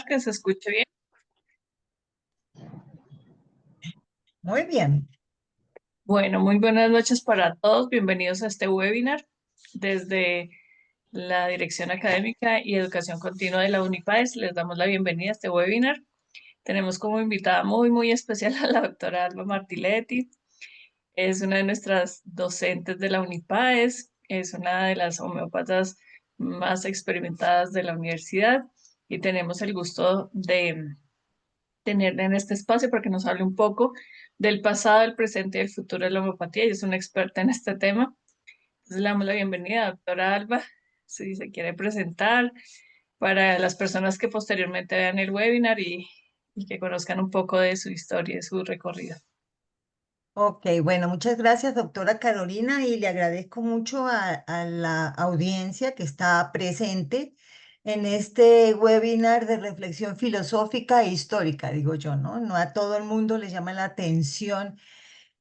Que se escuche bien. Muy bien. Bueno, muy buenas noches para todos. Bienvenidos a este webinar desde la Dirección Académica y Educación Continua de la UNIPAES. Les damos la bienvenida a este webinar. Tenemos como invitada muy especial a la doctora Alba Martiletti. Es una de nuestras docentes de la UNIPAES. Es una de las homeópatas más experimentadas de la universidad y tenemos el gusto de tenerla en este espacio para que nos hable un poco del pasado, el presente y el futuro de la homeopatía. Ella es una experta en este tema. Entonces le damos la bienvenida, doctora Alba, si se quiere presentar para las personas que posteriormente vean el webinar y que conozcan un poco de su historia y de su recorrido. Ok, bueno, muchas gracias, doctora Carolina, y le agradezco mucho a la audiencia que está presente en este webinar de reflexión filosófica e histórica, digo yo, ¿no? No a todo el mundo le llama la atención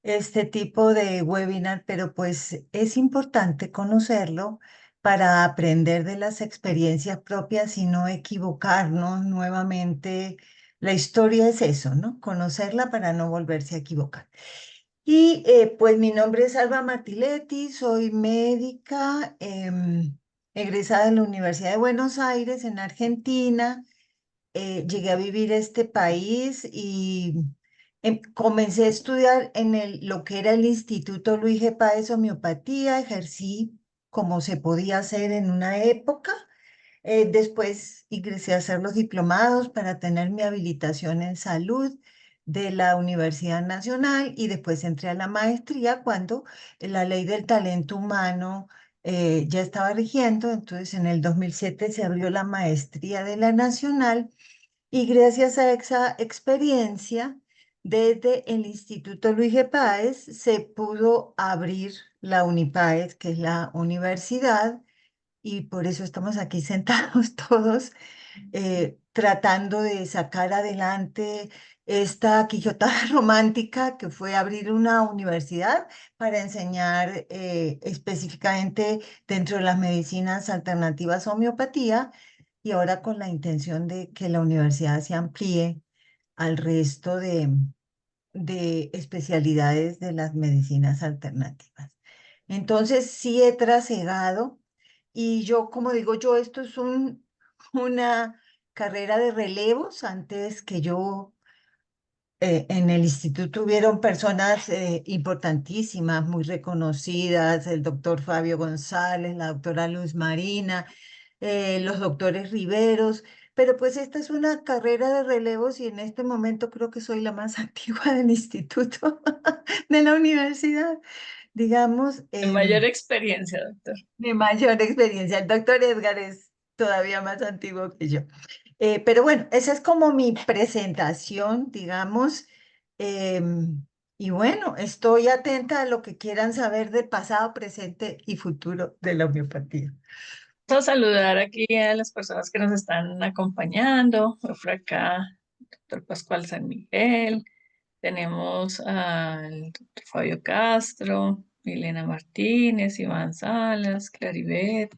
este tipo de webinar, pero pues es importante conocerlo para aprender de las experiencias propias y no equivocarnos nuevamente. La historia es eso, ¿no? Conocerla para no volverse a equivocar. Y pues mi nombre es Alba Martiletti, soy médica egresada de la Universidad de Buenos Aires en Argentina. Llegué a vivir este país y comencé a estudiar en lo que era el Instituto Luis G. Páez Homeopatía, ejercí como se podía hacer en una época. Después ingresé a hacer los diplomados para tener mi habilitación en salud de la Universidad Nacional y después entré a la maestría cuando la ley del talento humano ya estaba rigiendo. Entonces en el 2007 se abrió la maestría de la Nacional y gracias a esa experiencia desde el Instituto Luis G. Páez se pudo abrir la Unipaez, que es la universidad, y por eso estamos aquí sentados todos tratando de sacar adelante esta quixotada romántica que fue abrir una universidad para enseñar específicamente dentro de las medicinas alternativas homeopatía, y ahora con la intención de que la universidad se amplíe al resto de especialidades de las medicinas alternativas. Entonces, sí he trasegado y yo, como digo yo, esto es una carrera de relevos. Antes que yo, en el instituto hubieron personas importantísimas, muy reconocidas, el doctor Fabio González, la doctora Luz Marina, los doctores Riveros, pero pues esta es una carrera de relevos y en este momento creo que soy la más antigua del instituto, de la universidad, digamos. De mayor experiencia, doctor. De mayor experiencia. El doctor Edgar es todavía más antiguo que yo. Pero bueno, esa es como mi presentación, digamos. Y bueno, estoy atenta a lo que quieran saber de pasado, presente y futuro de la homeopatía. Vamos a saludar aquí a las personas que nos están acompañando. Por acá, doctor Pascual San Miguel. Tenemos al doctor Fabio Castro, Milena Martínez, Iván Salas, Claribet.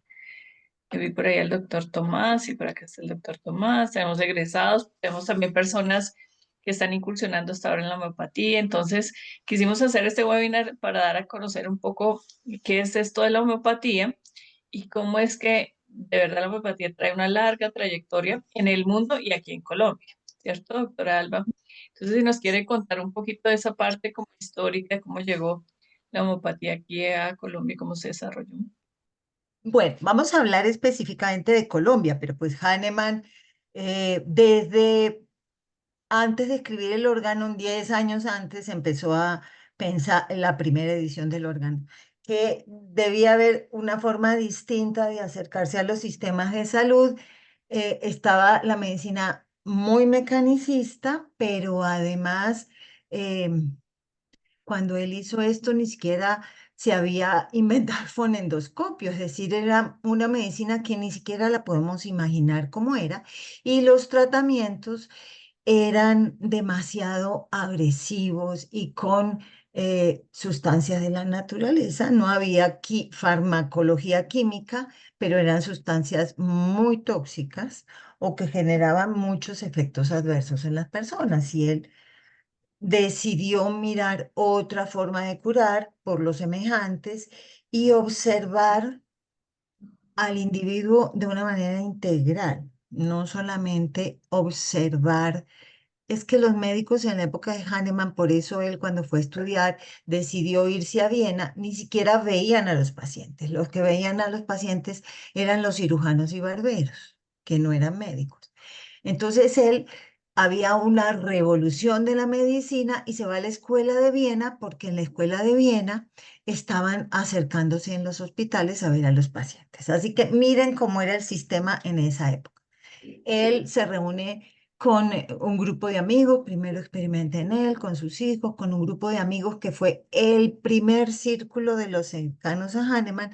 Yo vi por ahí al doctor Tomás y por acá está el doctor Tomás. Tenemos egresados, tenemos también personas que están incursionando hasta ahora en la homeopatía. Entonces, quisimos hacer este webinar para dar a conocer un poco qué es esto de la homeopatía y cómo es que de verdad la homeopatía trae una larga trayectoria en el mundo y aquí en Colombia, ¿cierto, doctora Alba? Entonces, si nos quiere contar un poquito de esa parte como histórica, cómo llegó la homeopatía aquí a Colombia y cómo se desarrolló. Bueno, vamos a hablar específicamente de Colombia, pero pues Hahnemann, desde antes de escribir el órgano, 10 años antes, empezó a pensar en la primera edición del órgano, que debía haber una forma distinta de acercarse a los sistemas de salud. Estaba la medicina muy mecanicista, pero además, cuando él hizo esto, ni siquiera se había inventado el fonendoscopio, es decir, era una medicina que ni siquiera la podemos imaginar cómo era, y los tratamientos eran demasiado agresivos y con sustancias de la naturaleza. No había farmacología química, pero eran sustancias muy tóxicas o que generaban muchos efectos adversos en las personas. Y él decidió mirar otra forma de curar por los semejantes y observar al individuo de una manera integral, no solamente observar. Es que los médicos en la época de Hahnemann, por eso él cuando fue a estudiar decidió irse a Viena, ni siquiera veían a los pacientes. Los que veían a los pacientes eran los cirujanos y barberos, que no eran médicos. Entonces él había una revolución de la medicina y se va a la escuela de Viena porque en la escuela de Viena estaban acercándose en los hospitales a ver a los pacientes. Así que miren cómo era el sistema en esa época. Él se reúne con un grupo de amigos, primero experimenta en él, con sus hijos, con un grupo de amigos que fue el primer círculo de los cercanos a Hahnemann,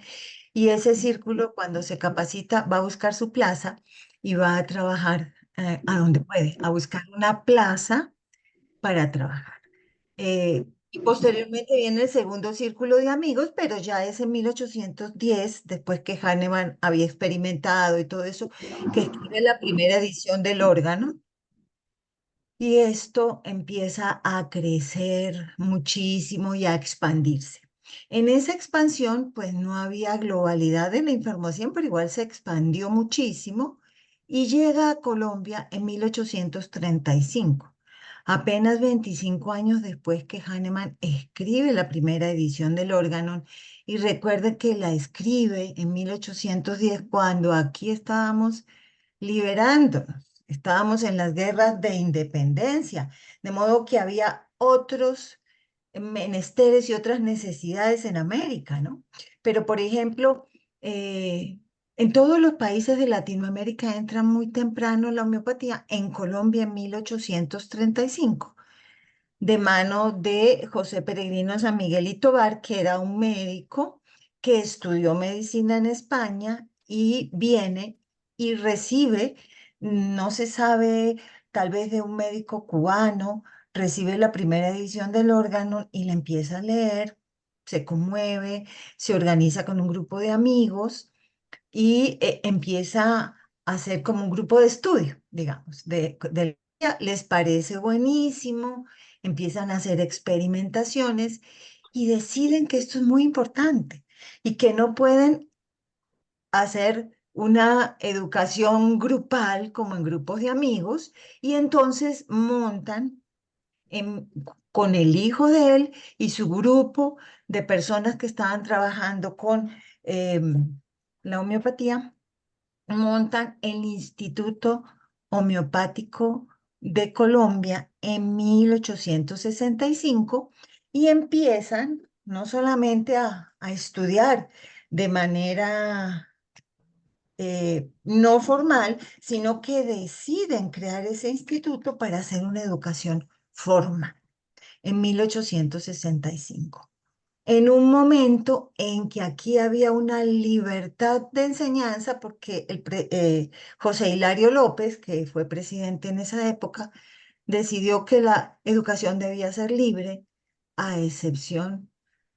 y ese círculo cuando se capacita va a buscar su plaza y va a trabajar a donde puede, a buscar una plaza para trabajar. Y posteriormente viene el segundo círculo de amigos, pero ya es en 1810, después que Hahnemann había experimentado y todo eso, que escribe la primera edición del órgano. Y esto empieza a crecer muchísimo y a expandirse. En esa expansión, pues no había globalidad de la información, pero igual se expandió muchísimo y llega a Colombia en 1835, apenas 25 años después que Hahnemann escribe la primera edición del órgano. Y recuerden que la escribe en 1810, cuando aquí estábamos liberándonos. Estábamos en las guerras de independencia, de modo que había otros menesteres y otras necesidades en América, ¿no? Pero, por ejemplo, en todos los países de Latinoamérica entra muy temprano la homeopatía, en Colombia en 1835 de mano de José Peregrino San Miguel y Tobar, que era un médico que estudió medicina en España y viene y recibe, no se sabe, tal vez de un médico cubano, recibe la primera edición del órgano y la empieza a leer, se conmueve, se organiza con un grupo de amigos y empieza a hacer como un grupo de estudio, digamos, les parece buenísimo, empiezan a hacer experimentaciones y deciden que esto es muy importante y que no pueden hacer una educación grupal como en grupos de amigos, y entonces montan con el hijo de él y su grupo de personas que estaban trabajando con la homeopatía, montan el Instituto Homeopático de Colombia en 1865 y empiezan no solamente a estudiar de manera no formal, sino que deciden crear ese instituto para hacer una educación formal en 1865, en un momento en que aquí había una libertad de enseñanza, porque José Hilario López, que fue presidente en esa época, decidió que la educación debía ser libre, a excepción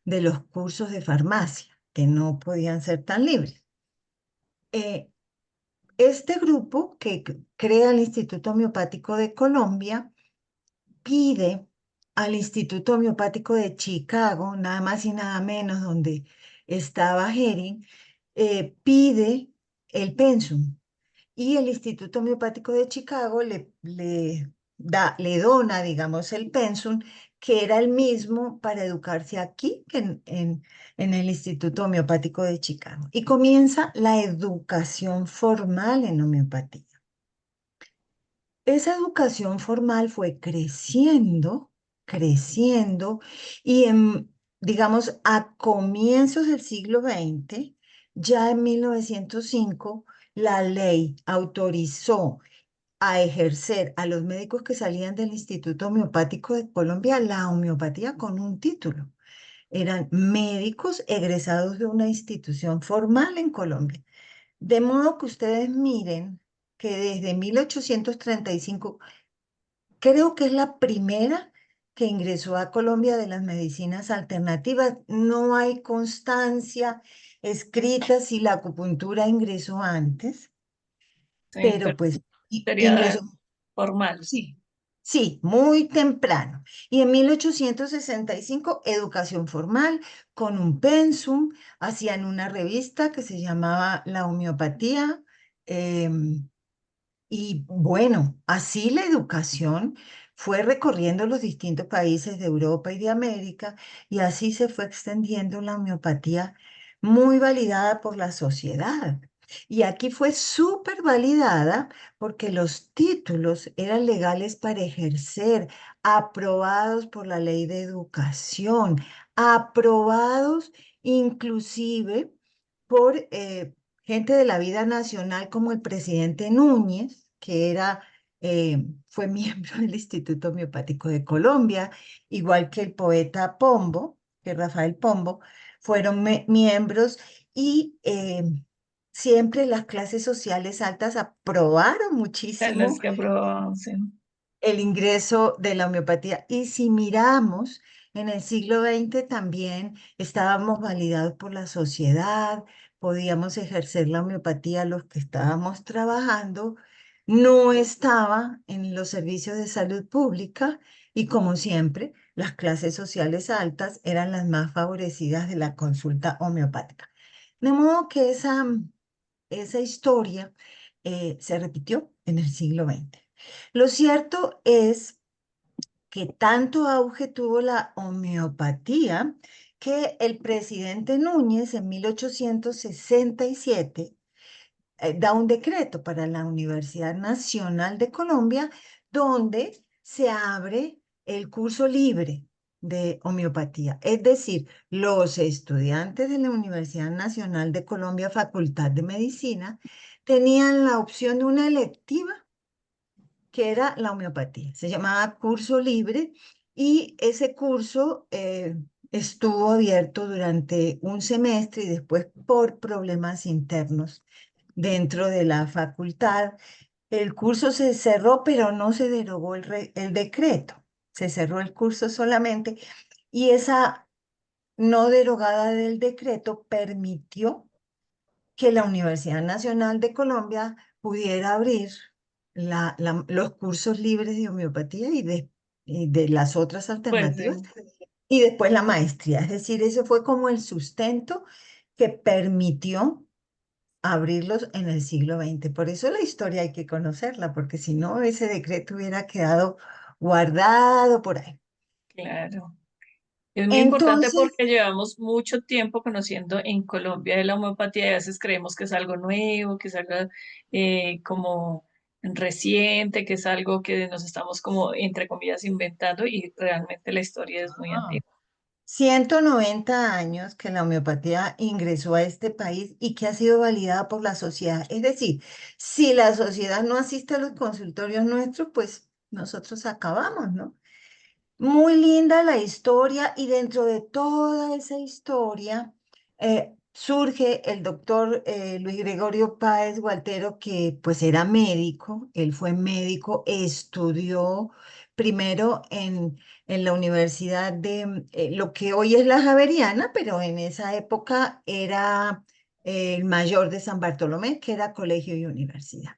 de los cursos de farmacia, que no podían ser tan libres. Eh, este grupo que crea el Instituto Homeopático de Colombia pide al Instituto Homeopático de Chicago, nada más y nada menos, donde estaba Herring, pide el pensum. Y el Instituto Homeopático de Chicago le dona, digamos, el pensum, que era el mismo para educarse aquí que en el Instituto Homeopático de Chicago. Y comienza la educación formal en homeopatía. Esa educación formal fue creciendo, creciendo, y digamos, a comienzos del siglo XX, ya en 1905, la ley autorizó a ejercer a los médicos que salían del Instituto Homeopático de Colombia la homeopatía con un título. Eran médicos egresados de una institución formal en Colombia. De modo que ustedes miren que desde 1835, creo que es la primera que ingresó a Colombia de las medicinas alternativas. No hay constancia escrita si la acupuntura ingresó antes, Sí, pero pero pues ingresó. sería formal. Sí, sí, muy temprano. Y en 1865, educación formal con un pensum, hacían una revista que se llamaba La Homeopatía. Y bueno, así la educación fue recorriendo los distintos países de Europa y de América, y así se fue extendiendo la homeopatía muy validada por la sociedad. Y aquí fue súper validada porque los títulos eran legales para ejercer, aprobados por la ley de educación, aprobados inclusive por gente de la vida nacional como el presidente Núñez, que fue miembro del Instituto Homeopático de Colombia, igual que el poeta Pombo, que Rafael Pombo, fueron miembros, y siempre las clases sociales altas aprobaron Las muchísimo que aprobamos, sí. el ingreso de la homeopatía. Y si miramos, en el siglo XX también estábamos validados por la sociedad, podíamos ejercer la homeopatía los que estábamos trabajando, no estaba en los servicios de salud pública, y como siempre, las clases sociales altas eran las más favorecidas de la consulta homeopática. De modo que esa historia se repitió en el siglo XX. Lo cierto es que tanto auge tuvo la homeopatía que el presidente Núñez en 1867 da un decreto para la Universidad Nacional de Colombia, donde se abre el curso libre de homeopatía. Es decir, los estudiantes de la Universidad Nacional de Colombia, Facultad de Medicina, tenían la opción de una electiva que era la homeopatía. Se llamaba curso libre, y ese curso estuvo abierto durante un semestre, y después, por problemas internos dentro de la facultad, el curso se cerró, pero no se derogó el decreto. Se cerró el curso solamente, y esa no derogada del decreto permitió que la Universidad Nacional de Colombia pudiera abrir los cursos libres de homeopatía y de las otras Pues alternativas, y después la maestría. Es decir, ese fue como el sustento que permitió abrirlos en el siglo XX. Por eso la historia hay que conocerla, porque si no, ese decreto hubiera quedado guardado por ahí. claro. Es muy importante Entonces, porque llevamos mucho tiempo conociendo en Colombia de la homeopatía y a veces creemos que es algo nuevo, que es algo como reciente, que es algo que nos estamos como, entre comillas, inventando y realmente la historia es muy ah, antigua. 190 años que la homeopatía ingresó a este país y que ha sido validada por la sociedad. Es decir, si la sociedad no asiste a los consultorios nuestros, pues nosotros acabamos, ¿no? Muy linda la historia, y dentro de toda esa historia surge el doctor Luis Gregorio Páez Gualtero, que pues era médico. Él fue médico, estudió primero en la Universidad de lo que hoy es la Javeriana, pero en esa época era el Mayor de San Bartolomé, que era colegio y universidad.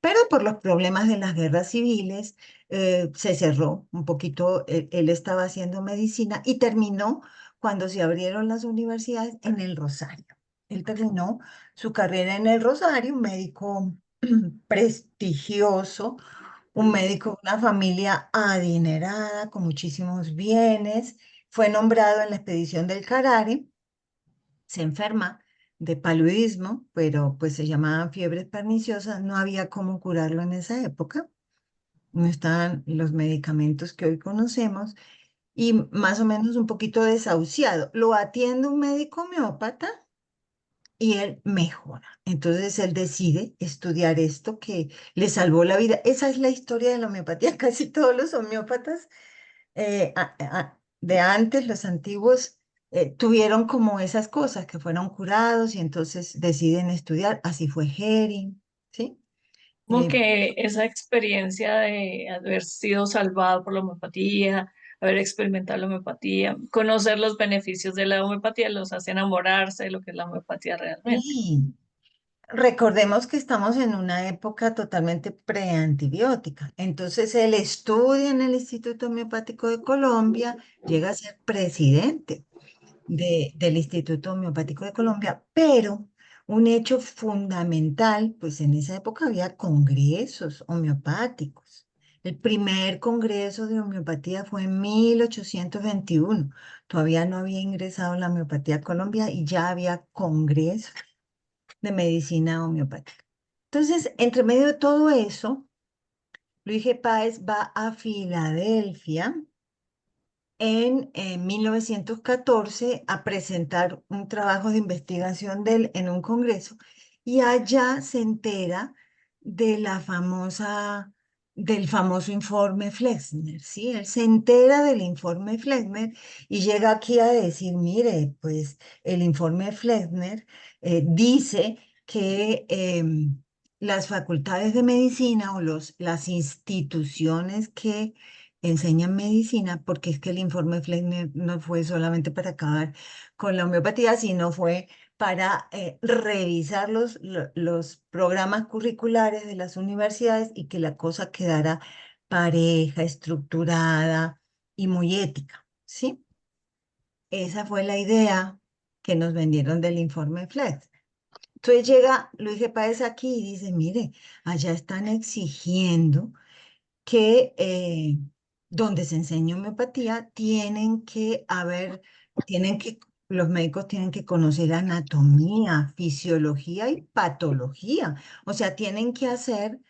Pero por los problemas de las guerras civiles se cerró un poquito. Él estaba haciendo medicina y terminó cuando se abrieron las universidades en el Rosario. Él terminó su carrera en el Rosario, un médico prestigioso, un médico de una familia adinerada, con muchísimos bienes. Fue nombrado en la expedición del Carare. Se enferma de paludismo, pero pues se llamaban fiebres perniciosas. No había cómo curarlo en esa época, no estaban los medicamentos que hoy conocemos, y más o menos un poquito desahuciado. Lo atiende un médico homeópata y él mejora. Entonces él decide estudiar esto que le salvó la vida. Esa es la historia de la homeopatía. Casi todos los homeópatas de antes, los antiguos, tuvieron como esas cosas, que fueron curados y entonces deciden estudiar. Así fue Hering, ¿sí? Como Eh, que esa experiencia de haber sido salvado por la homeopatía, haber experimentado la homeopatía, conocer los beneficios de la homeopatía, los hace enamorarse de lo que es la homeopatía realmente. Sí. Recordemos que estamos en una época totalmente preantibiótica. Entonces, él estudia en el Instituto Homeopático de Colombia, llega a ser presidente del Instituto Homeopático de Colombia, pero un hecho fundamental, pues en esa época había congresos homeopáticos. El primer congreso de homeopatía fue en 1821. Todavía no había ingresado la homeopatía a Colombia y ya había congresos de medicina homeopática. Entonces, entre medio de todo eso, Luis G. Páez va a Filadelfia en 1914 a presentar un trabajo de investigación de él en un congreso y allá se entera de del famoso informe Flexner, ¿sí? Él se entera del informe Flexner y llega aquí a decir, mire, pues el informe Flexner dice que las facultades de medicina o las instituciones que enseñan medicina, porque es que el informe Fleckner no fue solamente para acabar con la homeopatía, sino fue para revisar los programas curriculares de las universidades y que la cosa quedara pareja, estructurada y muy ética, ¿sí? Esa fue la idea que nos vendieron del informe Flex. Entonces llega Luis G. Páez aquí y dice, mire, allá están exigiendo que donde se enseña homeopatía tienen que, los médicos tienen que conocer anatomía, fisiología y patología. O sea, tienen que hacer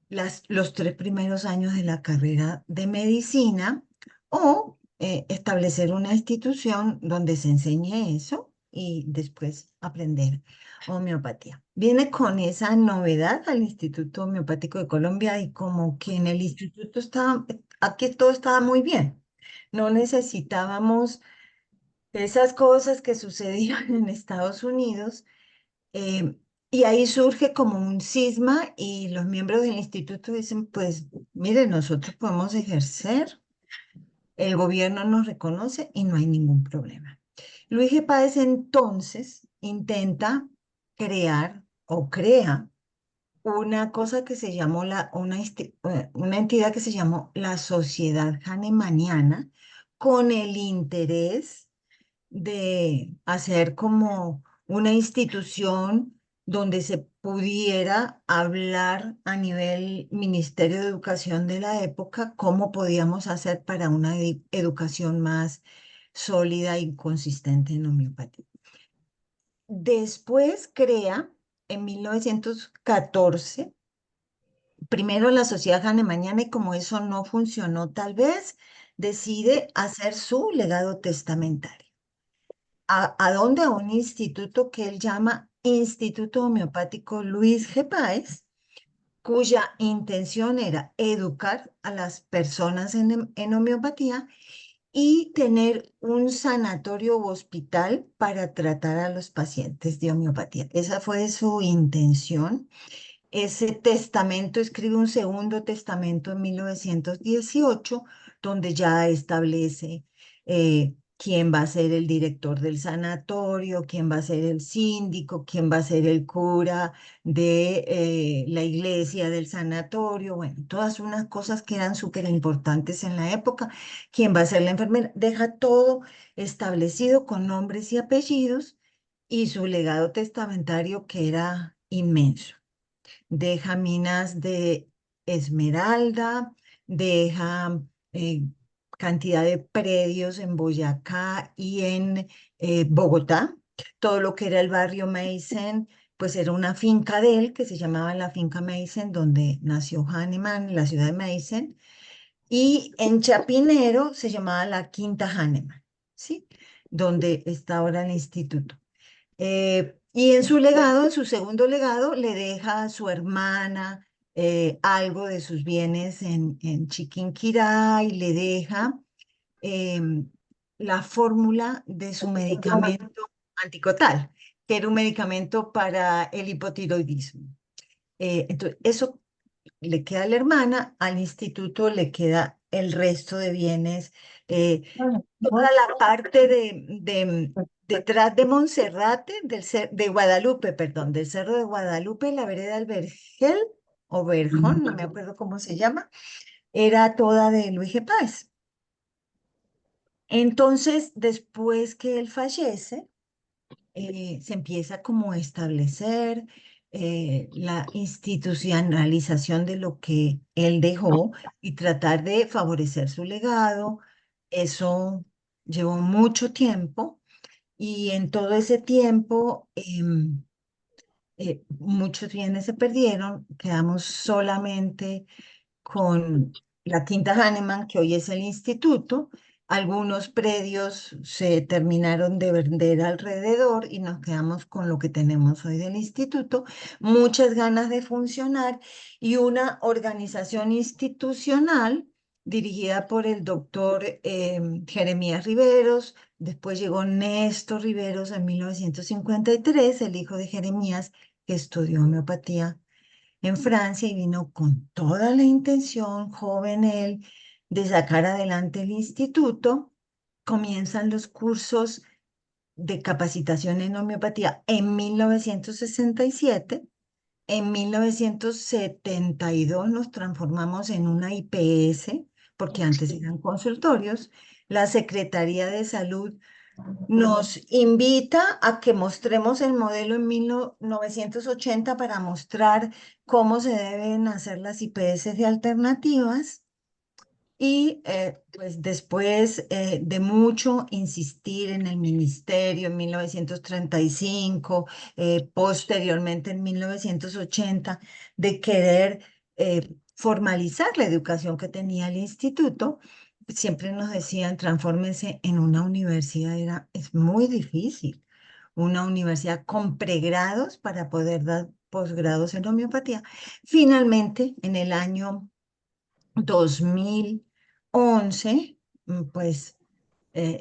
los 3 primeros años de la carrera de medicina o establecer una institución donde se enseñe eso y después aprender homeopatía. Viene con esa novedad al Instituto Homeopático de Colombia y como que en el instituto estaba, aquí todo estaba muy bien. No necesitábamos esas cosas que sucedían en Estados Unidos, eh, y ahí surge como un cisma y los miembros del instituto dicen, pues mire, nosotros podemos ejercer, el gobierno nos reconoce y no hay ningún problema. Luis G. Páez entonces intenta crear o crea una cosa que se llamó una entidad que se llamó la Sociedad Hahnemanniana con el interés de hacer como una institución donde se pudiera hablar a nivel Ministerio de Educación de la época cómo podíamos hacer para una educación más sólida y consistente en homeopatía. Después crea en 1914 primero la Sociedad Hahnemanniana y como eso no funcionó tal vez, decide hacer su legado testamentario. ¿A dónde? A un instituto que él llama Instituto Homeopático Luis G. Páez, cuya intención era educar a las personas en homeopatía y tener un sanatorio o hospital para tratar a los pacientes de homeopatía. Esa fue su intención. Ese testamento escribe un segundo testamento en 1918, donde ya establece quién va a ser el director del sanatorio, quién va a ser el síndico, quién va a ser el cura de la iglesia del sanatorio, bueno, todas unas cosas que eran súper importantes en la época, quién va a ser la enfermera, deja todo establecido con nombres y apellidos y su legado testamentario que era inmenso. Deja minas de esmeralda, deja eh, cantidad de predios en Boyacá y en Bogotá. Todo lo que era el barrio Meissen, pues era una finca de él que se llamaba la finca Meissen, donde nació Hahnemann, la ciudad de Meissen. Y en Chapinero se llamaba la Quinta Hahnemann, ¿sí? Donde está ahora el instituto. Y en su legado, en su segundo legado, le deja a su hermana algo de sus bienes en Chiquinquirá y le deja em, la fórmula de su medicamento anticotal, que era un medicamento para el hipotiroidismo. Entonces, eso le queda a la hermana, al instituto le queda el resto de bienes, toda la parte detrás de Monserrate, de Guadalupe, perdón, del Cerro de Guadalupe, la vereda del Vergel o Verjón, no me acuerdo cómo se llama, era toda de Luis G. Páez. Entonces, después que él fallece, se empieza como a establecer la institucionalización de lo que él dejó y tratar de favorecer su legado. Eso llevó mucho tiempo y en todo ese tiempo muchos bienes se perdieron, quedamos solamente con la Quinta Hahnemann, que hoy es el instituto. Algunos predios se terminaron de vender alrededor y nos quedamos con lo que tenemos hoy del instituto, muchas ganas de funcionar y una organización institucional dirigida por el doctor Jeremías Riveros. Después llegó Néstor Riveros en 1953, el hijo de Jeremías, que estudió homeopatía en Francia y vino con toda la intención, joven él, de sacar adelante el instituto. Comienzan los cursos de capacitación en homeopatía en 1967. En 1972 nos transformamos en una IPS, porque antes eran consultorios. La Secretaría de Salud nos invita a que mostremos el modelo en 1980 para mostrar cómo se deben hacer las IPS de alternativas. Y pues después de mucho insistir en el ministerio en 1935, posteriormente en 1980, de querer formalizar la educación que tenía el instituto, siempre nos decían, transfórmense en una universidad, es muy difícil, una universidad con pregrados para poder dar posgrados en homeopatía. Finalmente, en el año 2011, pues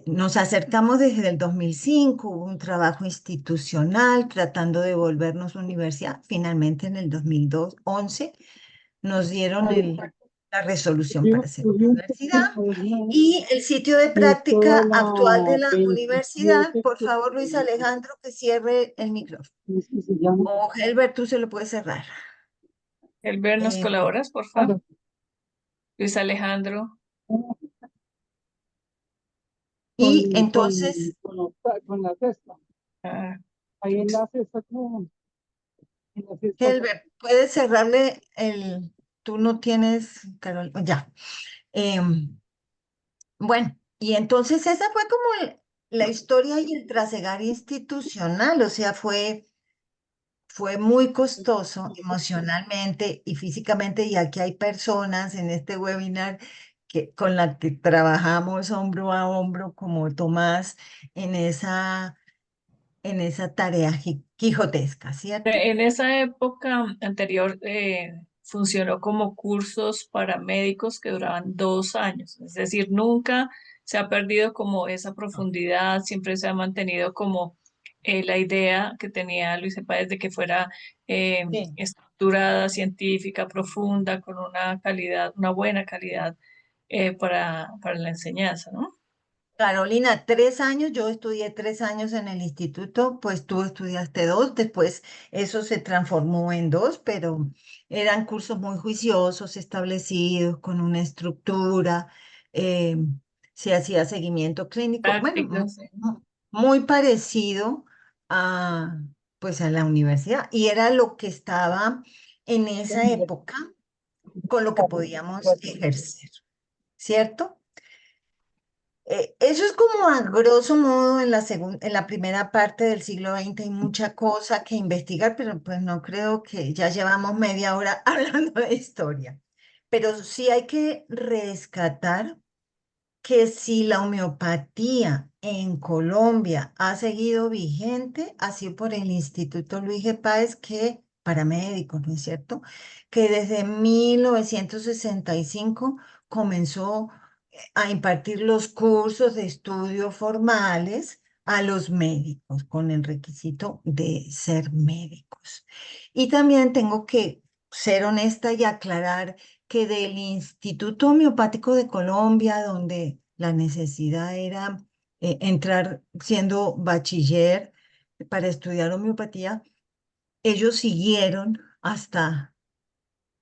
nos acercamos desde el 2005, hubo un trabajo institucional tratando de volvernos universidad. Finalmente en el 2011 nos dieron la resolución para ser universidad y el sitio de de toda práctica actual de la la universidad. 27 Por favor, Luis Alejandro, que cierre el micrófono. ¿cómo es que se llama? O Helbert, tú se lo puedes cerrar. Elber, ¿nos Eh, colaboras, por favor? Claro, Luis Alejandro. y entonces, con la cesta. Ah, Ahí en la cesta, como en la cesta. Helber, puedes cerrarle tú no tienes, Carol, ya. Bueno, y entonces esa fue como la historia y el trasegar institucional, o sea, fue muy costoso emocionalmente y físicamente, y aquí hay personas en este webinar con las que trabajamos hombro a hombro, como Tomás, en en esa tarea quijotesca, ¿cierto? en esa época anterior funcionó como cursos para médicos que duraban 2 años, es decir, nunca se ha perdido como esa profundidad, siempre se ha mantenido como la idea que tenía Luis Páez de que fuera Sí. estructurada, científica, profunda, con una calidad, una buena calidad para la enseñanza, ¿no? Carolina, 3 años, yo estudié 3 años en el instituto, pues tú estudiaste dos, después eso se transformó en dos, pero eran cursos muy juiciosos, establecidos, con una estructura, eh, se hacía seguimiento clínico, bueno, Prácticas. muy parecido a, pues a la universidad, y era lo que estaba en esa época con lo que podíamos ejercer, ¿cierto? Eso es como a grosso modo en la primera parte del siglo XX hay mucha cosa que investigar, pero pues no creo que ya llevamos media hora hablando de historia. Pero sí hay que rescatar que si la homeopatía en Colombia ha seguido vigente, así por el Instituto Luis G. Páez, que paramédico, ¿no es cierto? Que desde 1965 comenzó a impartir los cursos de estudio formales a los médicos con el requisito de ser médicos. Y también tengo que ser honesta y aclarar que del Instituto Homeopático de Colombia, donde la necesidad era entrar siendo bachiller para estudiar homeopatía, ellos siguieron hasta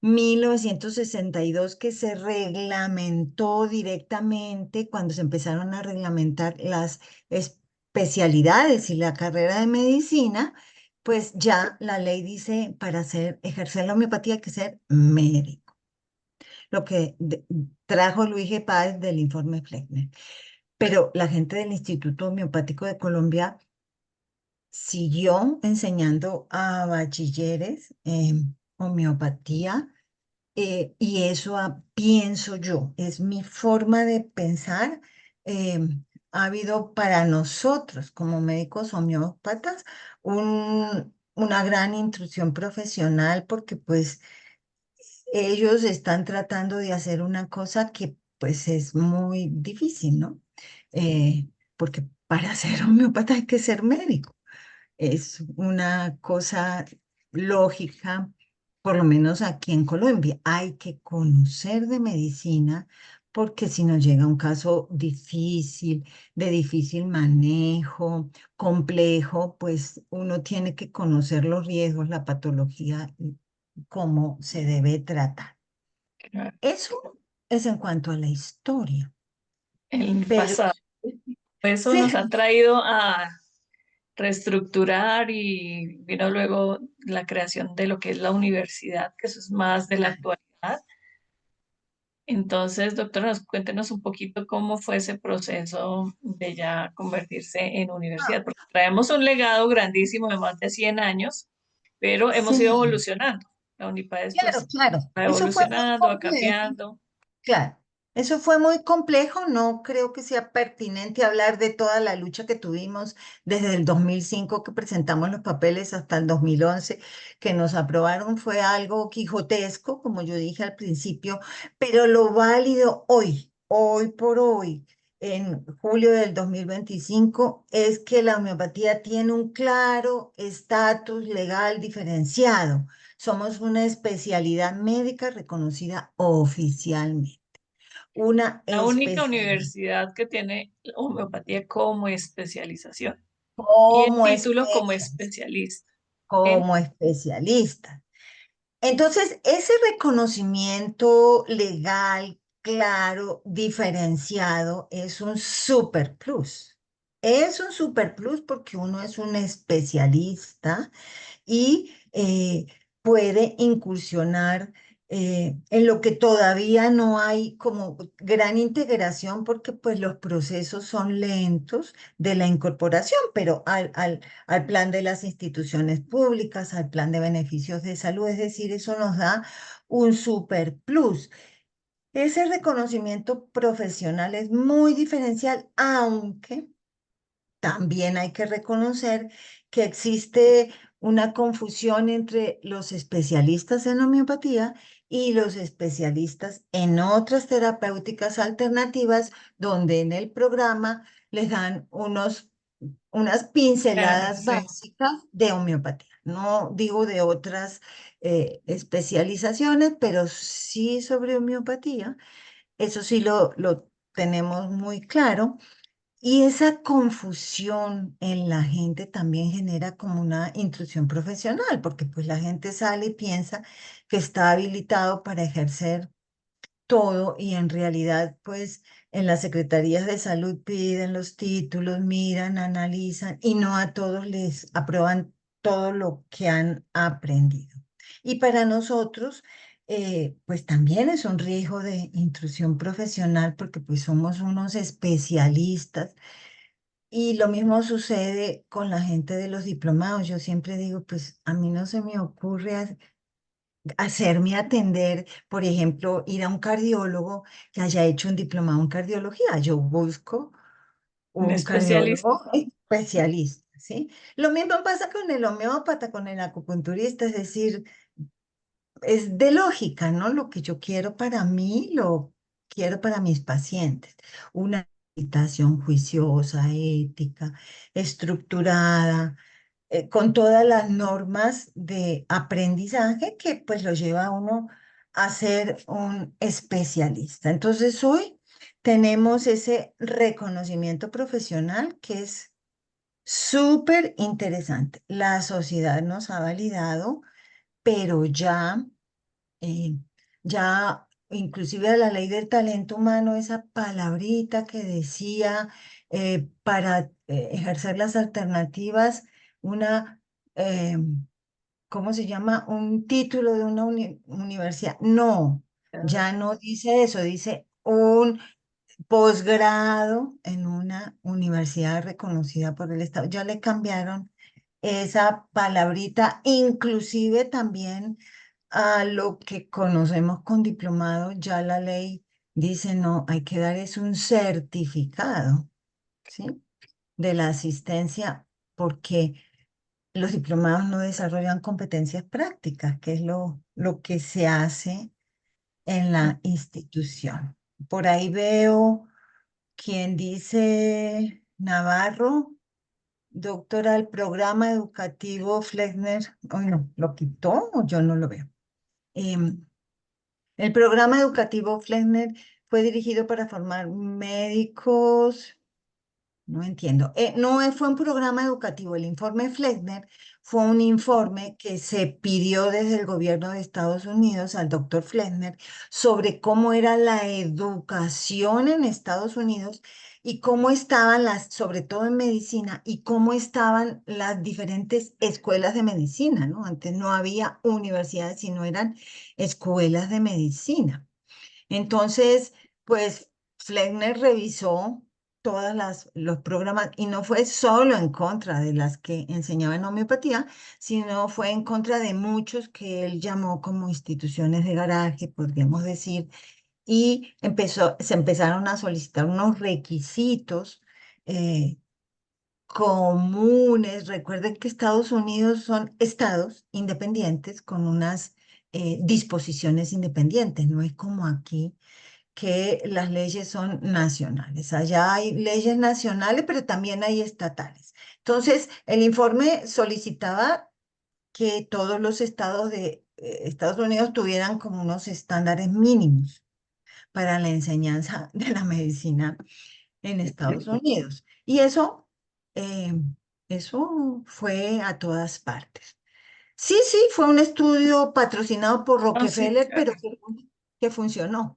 1962 que se reglamentó directamente cuando se empezaron a reglamentar las especialidades y la carrera de medicina, pues ya la ley dice para ejercer la homeopatía hay que ser médico, lo que trajo Luis G. Páez del informe Fleckner. Pero la gente del Instituto Homeopático de Colombia siguió enseñando a bachilleres homeopatía, y eso pienso yo, es mi forma de pensar. eh, ha habido para nosotros como médicos homeópatas una gran intrusión profesional porque pues ellos están tratando de hacer una cosa que pues es muy difícil, ¿no? Porque para ser homeópata hay que ser médico. Es una cosa lógica, por lo menos aquí en Colombia. Hay que conocer de medicina porque si nos llega un caso difícil, de difícil manejo, complejo, pues uno tiene que conocer los riesgos, la patología y cómo se debe tratar. Claro. Eso es en cuanto a la historia. El Pero pasado. Eso nos ha sí, traído a reestructurar y vino luego la creación de lo que es la universidad, que eso es más de la actualidad. Entonces, doctora, cuéntenos un poquito cómo fue ese proceso de ya convertirse en universidad, porque traemos un legado grandísimo de más de 100 años, pero hemos ido sí, evolucionando. La UNIPAES claro, pues claro. va Eso fue muy evolucionando, va complejo. cambiando. Claro, eso fue muy complejo. No creo que sea pertinente hablar de toda la lucha que tuvimos desde el 2005 que presentamos los papeles hasta el 2011 que nos aprobaron. Fue algo quijotesco, como yo dije al principio, pero lo válido hoy por hoy, en julio del 2025, es que la homeopatía tiene un claro estatus legal diferenciado. Somos una especialidad médica reconocida oficialmente. Una La única especialidad universidad que tiene homeopatía como especialización y el como título como especialista, especialista. En como especialista. Entonces, ese reconocimiento legal, claro, diferenciado, es un super plus. Es un super plus porque uno es un especialista y puede incursionar en lo que todavía no hay como gran integración porque pues los procesos son lentos de la incorporación, pero al plan de las instituciones públicas, al plan de beneficios de salud, es decir, eso nos da un super plus. Ese reconocimiento profesional es muy diferencial, aunque también hay que reconocer que existe una confusión entre los especialistas en homeopatía y los especialistas en otras terapéuticas alternativas, donde en el programa les dan unas claro, pinceladas sí. básicas de homeopatía. No digo de otras especializaciones, pero sí sobre homeopatía. Eso sí lo tenemos muy claro. Y esa confusión en la gente también genera como una intrusión profesional, porque pues la gente sale y piensa que está habilitado para ejercer todo y en realidad pues en las secretarías de salud piden los títulos, miran, analizan y no a todos les aprueban todo lo que han aprendido. Y para nosotros pues también es un riesgo de intrusión profesional porque pues somos unos especialistas y lo mismo sucede con la gente de los diplomados. Yo siempre digo, pues a mí no se me ocurre hacerme atender, por ejemplo, ir a un cardiólogo que haya hecho un diplomado en cardiología. Yo busco Un un especialista. cardiólogo especialista, ¿sí? Lo mismo pasa con el homeópata, con el acupunturista, es decir, es de lógica, ¿no? Lo que yo quiero para mí, lo quiero para mis pacientes. Una meditación juiciosa, ética, estructurada, con todas las normas de aprendizaje que pues lo lleva a uno a ser un especialista. Entonces hoy tenemos ese reconocimiento profesional que es súper interesante. La sociedad nos ha validado, pero eh, ya inclusive la ley del talento humano, esa palabrita que decía para ejercer las alternativas, una, eh, ¿cómo se llama? Un título de una universidad. No, ya no dice eso, dice un posgrado en una universidad reconocida por el Estado. Ya le cambiaron esa palabrita, inclusive también a lo que conocemos con diplomado, ya la ley dice, no, hay que dar es un certificado, ¿sí? De la asistencia, porque los diplomados no desarrollan competencias prácticas, que es lo que se hace en la institución. Por ahí veo quien dice Navarro, doctora del programa educativo Flexner, hoy no, ¿lo quitó o yo no lo veo? Em, el programa educativo Flexner fue dirigido para formar médicos. No entiendo. No fue un programa educativo. El informe Flexner fue un informe que se pidió desde el gobierno de Estados Unidos al doctor Flexner sobre cómo era la educación en Estados Unidos y cómo estaban sobre todo en medicina, y cómo estaban las diferentes escuelas de medicina, ¿no? Antes no había universidades, sino eran escuelas de medicina. Entonces, pues Fleckner revisó los programas y no fue solo en contra de las que enseñaban homeopatía, sino fue en contra de muchos que él llamó como instituciones de garaje, podríamos decir, y se empezaron a solicitar unos requisitos eh, comunes. Recuerden que Estados Unidos son estados independientes con unas disposiciones independientes, no es como aquí que las leyes son nacionales. Allá hay leyes nacionales, pero también hay estatales. Entonces, el informe solicitaba que todos los estados de Estados Unidos tuvieran como unos estándares mínimos para la enseñanza de la medicina en Estados Unidos. Y eh, eso fue a todas partes. Sí, sí, fue un estudio patrocinado por Oh, sí, Rockefeller, claro. pero que funcionó.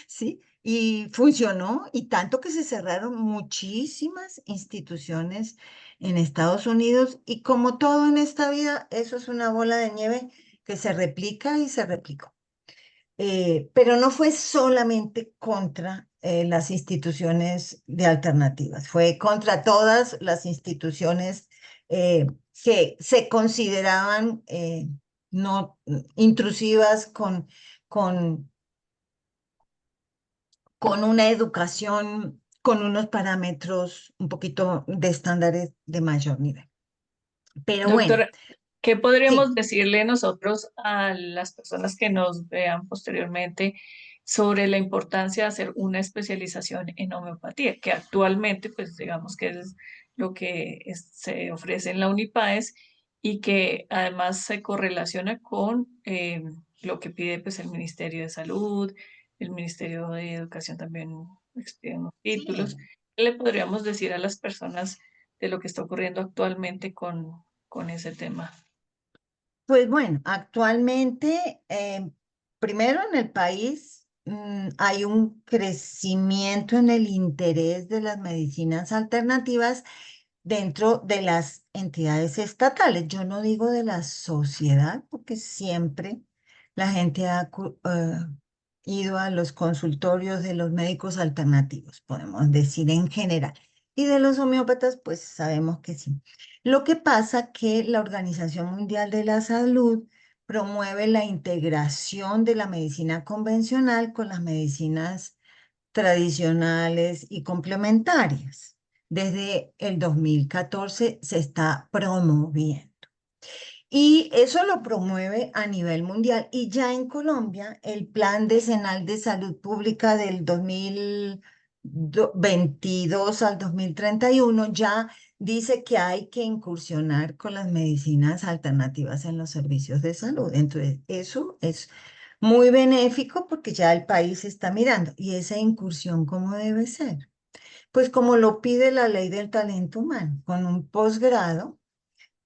¿Sí? Y funcionó, y tanto que se cerraron muchísimas instituciones en Estados Unidos, y como todo en esta vida, eso es una bola de nieve que se replica y se replicó. Pero no fue solamente contra las instituciones de alternativas, fue contra todas las instituciones que se consideraban no intrusivas con con una educación, con unos parámetros un poquito de estándares de mayor nivel. Pero bueno, Doctora, ¿qué podríamos sí, decirle nosotros a las personas que nos vean posteriormente sobre la importancia de hacer una especialización en homeopatía, que actualmente, pues digamos que es lo que se ofrece en la Unipaes y que además se correlaciona con lo que pide pues el Ministerio de Salud, el Ministerio de Educación también expide unos títulos? sí. ¿Qué le podríamos decir a las personas de lo que está ocurriendo actualmente con ese tema? Pues bueno, actualmente, primero en el país hay un crecimiento en el interés de las medicinas alternativas dentro de las entidades estatales. Yo no digo de la sociedad, porque siempre la gente ha ido a los consultorios de los médicos alternativos, podemos decir en general. Y de los homeópatas, pues sabemos que sí. Lo que pasa que la Organización Mundial de la Salud promueve la integración de la medicina convencional con las medicinas tradicionales y complementarias. Desde el 2014 se está promoviendo. Y eso lo promueve a nivel mundial. Y ya en Colombia, el Plan Decenal de Salud Pública del 2022 al 2031 ya dice que hay que incursionar con las medicinas alternativas en los servicios de salud. Entonces, eso es muy benéfico porque ya el país está mirando. ¿Y esa incursión cómo debe ser? Pues como lo pide la ley del talento humano, con un posgrado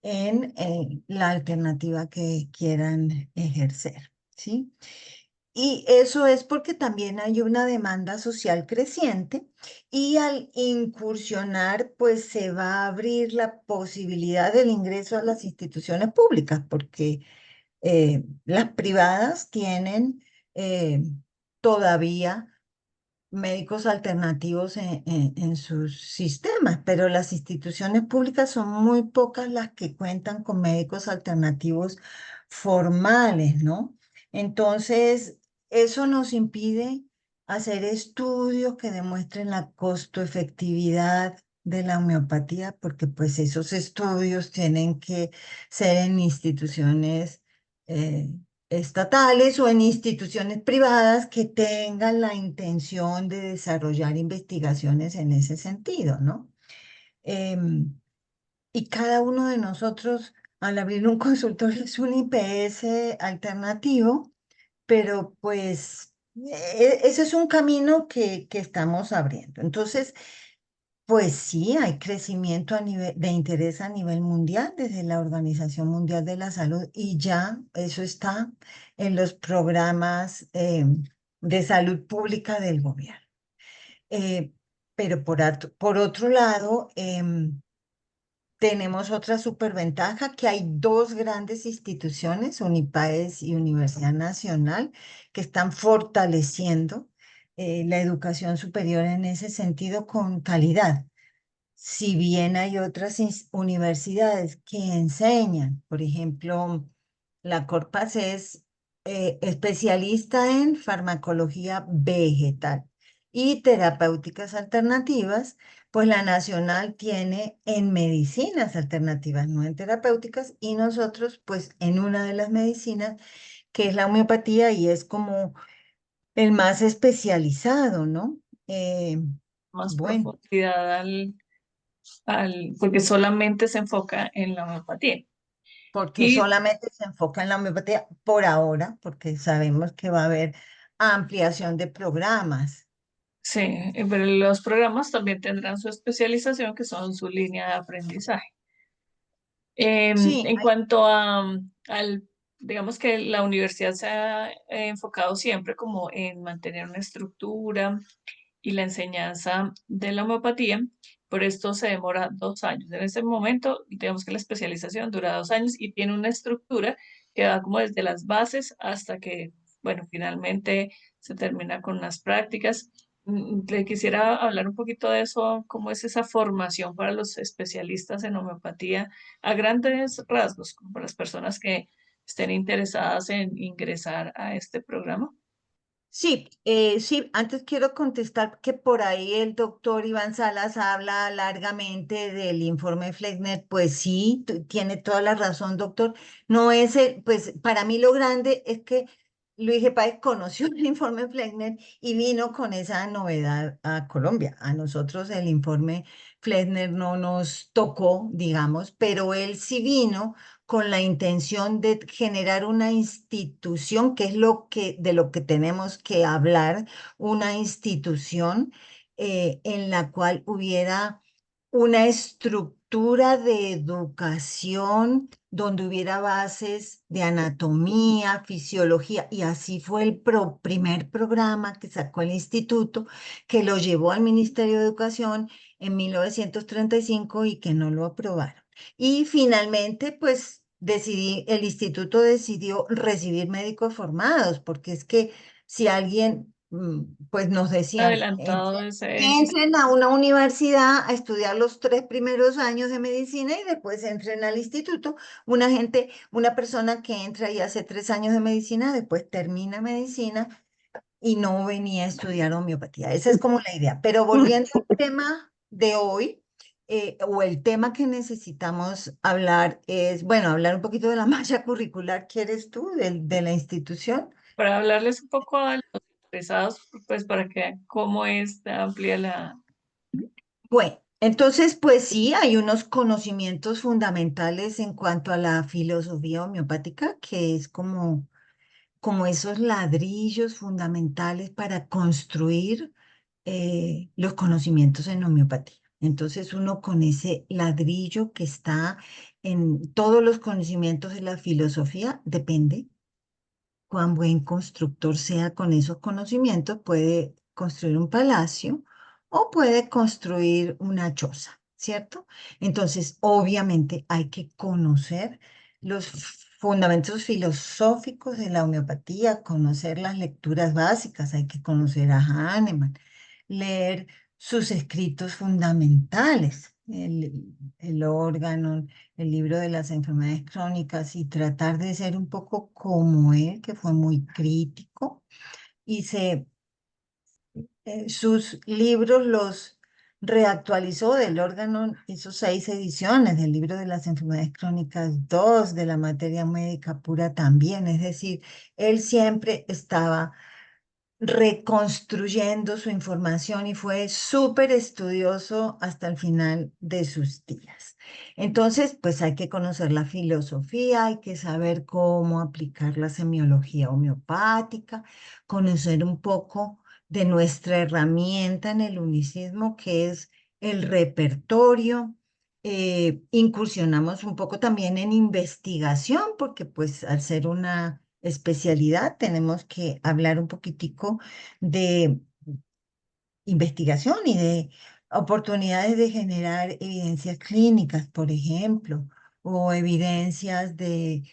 en la alternativa que quieran ejercer, ¿sí? Y eso es porque también hay una demanda social creciente y al incursionar, pues se va a abrir la posibilidad del ingreso a las instituciones públicas, porque las privadas tienen eh, todavía médicos alternativos en sus sistemas, pero las instituciones públicas son muy pocas las que cuentan con médicos alternativos formales, ¿no? Entonces, eso nos impide hacer estudios que demuestren la costo-efectividad de la homeopatía, porque pues esos estudios tienen que ser en instituciones eh, estatales o en instituciones privadas que tengan la intención de desarrollar investigaciones en ese sentido, ¿no? Em, y cada uno de nosotros, al abrir un consultorio, es un IPS alternativo, pero pues ese es un camino que estamos abriendo. Entonces, pues sí, hay crecimiento a nivel de interés a nivel mundial desde la Organización Mundial de la Salud y ya eso está en los programas de salud pública del gobierno. Eh, pero por otro lado, tenemos otra superventaja que hay dos grandes instituciones, Unipaes y Universidad Nacional, que están fortaleciendo la educación superior en ese sentido con calidad. Si bien hay otras universidades que enseñan, por ejemplo, la Corpas es especialista en farmacología vegetal y terapéuticas alternativas, pues la Nacional tiene en medicinas alternativas, no en terapéuticas, y nosotros pues en una de las medicinas, que es la homeopatía y es como el más especializado, ¿no? Eh, Más bueno. profundidad porque solamente se enfoca en la homeopatía. Porque Y solamente se enfoca en la homeopatía por ahora, porque sabemos que va a haber ampliación de programas. sí, pero los programas también tendrán su especialización, que son su línea de aprendizaje. Sí, En cuanto digamos que la universidad se ha enfocado siempre como en mantener una estructura y la enseñanza de la homeopatía, por esto se demora 2 años. En este momento, digamos que la especialización dura 2 años y tiene una estructura que va como desde las bases hasta que, bueno, finalmente se termina con las prácticas. Le quisiera hablar un poquito de eso, cómo es esa formación para los especialistas en homeopatía a grandes rasgos, como para las personas que estén interesadas en ingresar a este programa. sí, sí, antes quiero contestar que por ahí el doctor Iván Salas habla largamente del informe Fleckner. Pues sí, tiene toda la razón, doctor. No es pues para mí lo grande es que Luis G. Páez conoció el informe Fleckner y vino con esa novedad a Colombia. A nosotros el informe Fleckner no nos tocó, digamos, pero él sí vino con la intención de generar una institución, que es de lo que tenemos que hablar, una institución en la cual hubiera una estructura de educación donde hubiera bases de anatomía, fisiología, y así fue el primer programa que sacó el instituto, que lo llevó al Ministerio de Educación en 1935 y que no lo aprobaron. Y finalmente, pues el instituto decidió recibir médicos formados, porque es que si alguien, pues nos decían, Adelantado ese. entren a una universidad a estudiar los 3 primeros años de medicina y después entren al instituto. Una persona que entra y hace 3 años de medicina, después termina medicina y no venía a estudiar homeopatía. Esa es como la idea. Pero volviendo al tema de hoy, o el tema que necesitamos hablar es, bueno, hablar un poquito de la malla curricular, ¿quieres tú, de la institución? Para hablarles un poco a los interesados, pues para que vean cómo es amplia Bueno, entonces, pues sí, hay unos conocimientos fundamentales en cuanto a la filosofía homeopática, que es como como esos ladrillos fundamentales para construir los conocimientos en homeopatía. Entonces uno con ese ladrillo que está en todos los conocimientos de la filosofía, depende cuán buen constructor sea con esos conocimientos, puede construir un palacio o puede construir una choza, ¿cierto? Entonces, obviamente hay que conocer los fundamentos filosóficos de la homeopatía, conocer las lecturas básicas, hay que conocer a Hahnemann, leer sus escritos fundamentales, el órgano, el libro de las enfermedades crónicas y tratar de ser un poco como él, que fue muy crítico y sus libros los reactualizó del órgano, hizo 6 ediciones del libro de las enfermedades crónicas, 2 de la materia médica pura también, es decir, él siempre estaba reconstruyendo su información y fue súper estudioso hasta el final de sus días. Entonces, pues hay que conocer la filosofía, hay que saber cómo aplicar la semiología homeopática, conocer un poco de nuestra herramienta en el unicismo, que es el repertorio. Incursionamos un poco también en investigación, porque pues al ser una especialidad tenemos que hablar un poquitico de investigación y de oportunidades de generar evidencias clínicas, por ejemplo, o evidencias de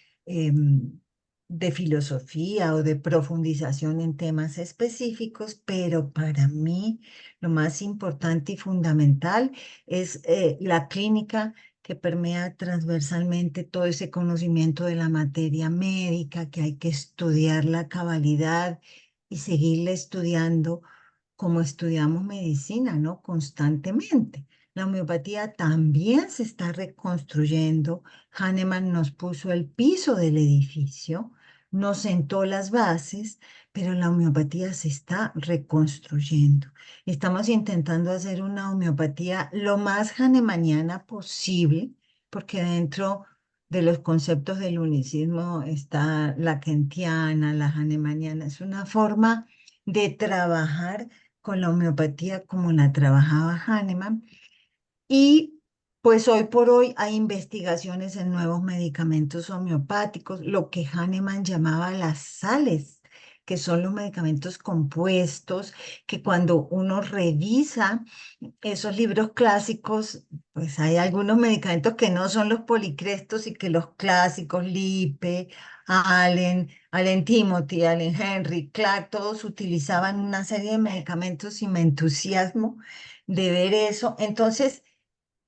filosofía o de profundización en temas específicos, pero para mí lo más importante y fundamental es la clínica que permea transversalmente todo ese conocimiento de la materia médica, que hay que estudiar la cabalidad y seguirla estudiando como estudiamos medicina, ¿no? Constantemente. La homeopatía también se está reconstruyendo. Hahnemann nos puso el piso del edificio, nos sentó las bases, pero la homeopatía se está reconstruyendo. Estamos intentando hacer una homeopatía lo más hahnemanniana posible, porque dentro de los conceptos del unicismo está la kentiana, la hahnemanniana. Es una forma de trabajar con la homeopatía como la trabajaba Hahnemann. Y pues hoy por hoy hay investigaciones en nuevos medicamentos homeopáticos, lo que Hahnemann llamaba las sales, que son los medicamentos compuestos, que cuando uno revisa esos libros clásicos, pues hay algunos medicamentos que no son los policrestos y que los clásicos, Lippe, Allen Timothy, Allen Henry, Clark, todos utilizaban una serie de medicamentos y me entusiasmo de ver eso. Entonces,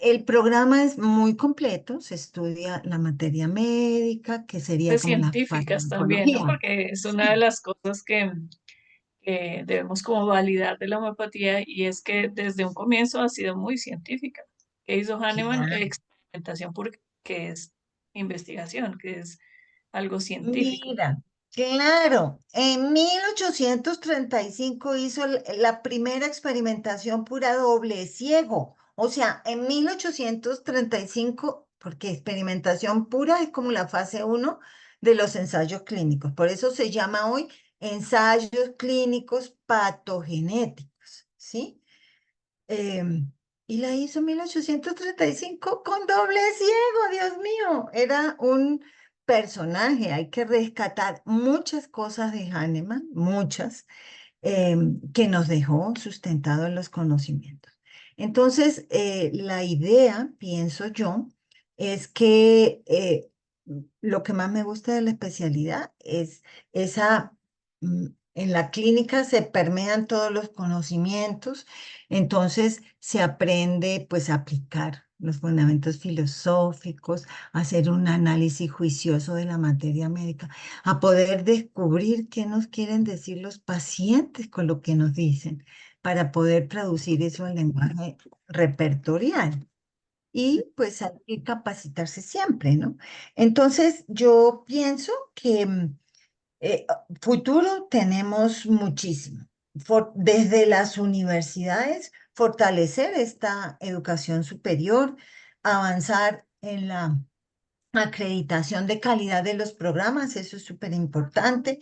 el programa es muy completo, se estudia la materia médica, que sería De como la científicas también, ¿no? farmacología. Porque es una de Sí, las cosas que debemos como validar de la homeopatía y es que desde un comienzo ha sido muy científica. ¿Qué hizo Hahnemann? claro. Experimentación que es investigación, que es algo científico. Mira, claro, en 1835 hizo la primera experimentación pura doble ciego. O sea, en 1835, porque experimentación pura es como la fase uno de los ensayos clínicos. Por eso se llama hoy ensayos clínicos patogenéticos, ¿sí? Y la hizo en 1835 con doble ciego, Dios mío. Era un personaje. Hay que rescatar muchas cosas de Hahnemann, muchas, que nos dejó sustentado en los conocimientos. Entonces, la idea, pienso yo, es que lo que más me gusta de la especialidad es esa, en la clínica se permean todos los conocimientos, entonces se aprende pues a aplicar los fundamentos filosóficos, a hacer un análisis juicioso de la materia médica, a poder descubrir qué nos quieren decir los pacientes con lo que nos dicen, para poder traducir eso al lenguaje repertorial. Y pues hay que capacitarse siempre, ¿no? Entonces yo pienso que futuro tenemos muchísimo. Desde las universidades, fortalecer esta educación superior, avanzar en la acreditación de calidad de los programas, eso es súper importante,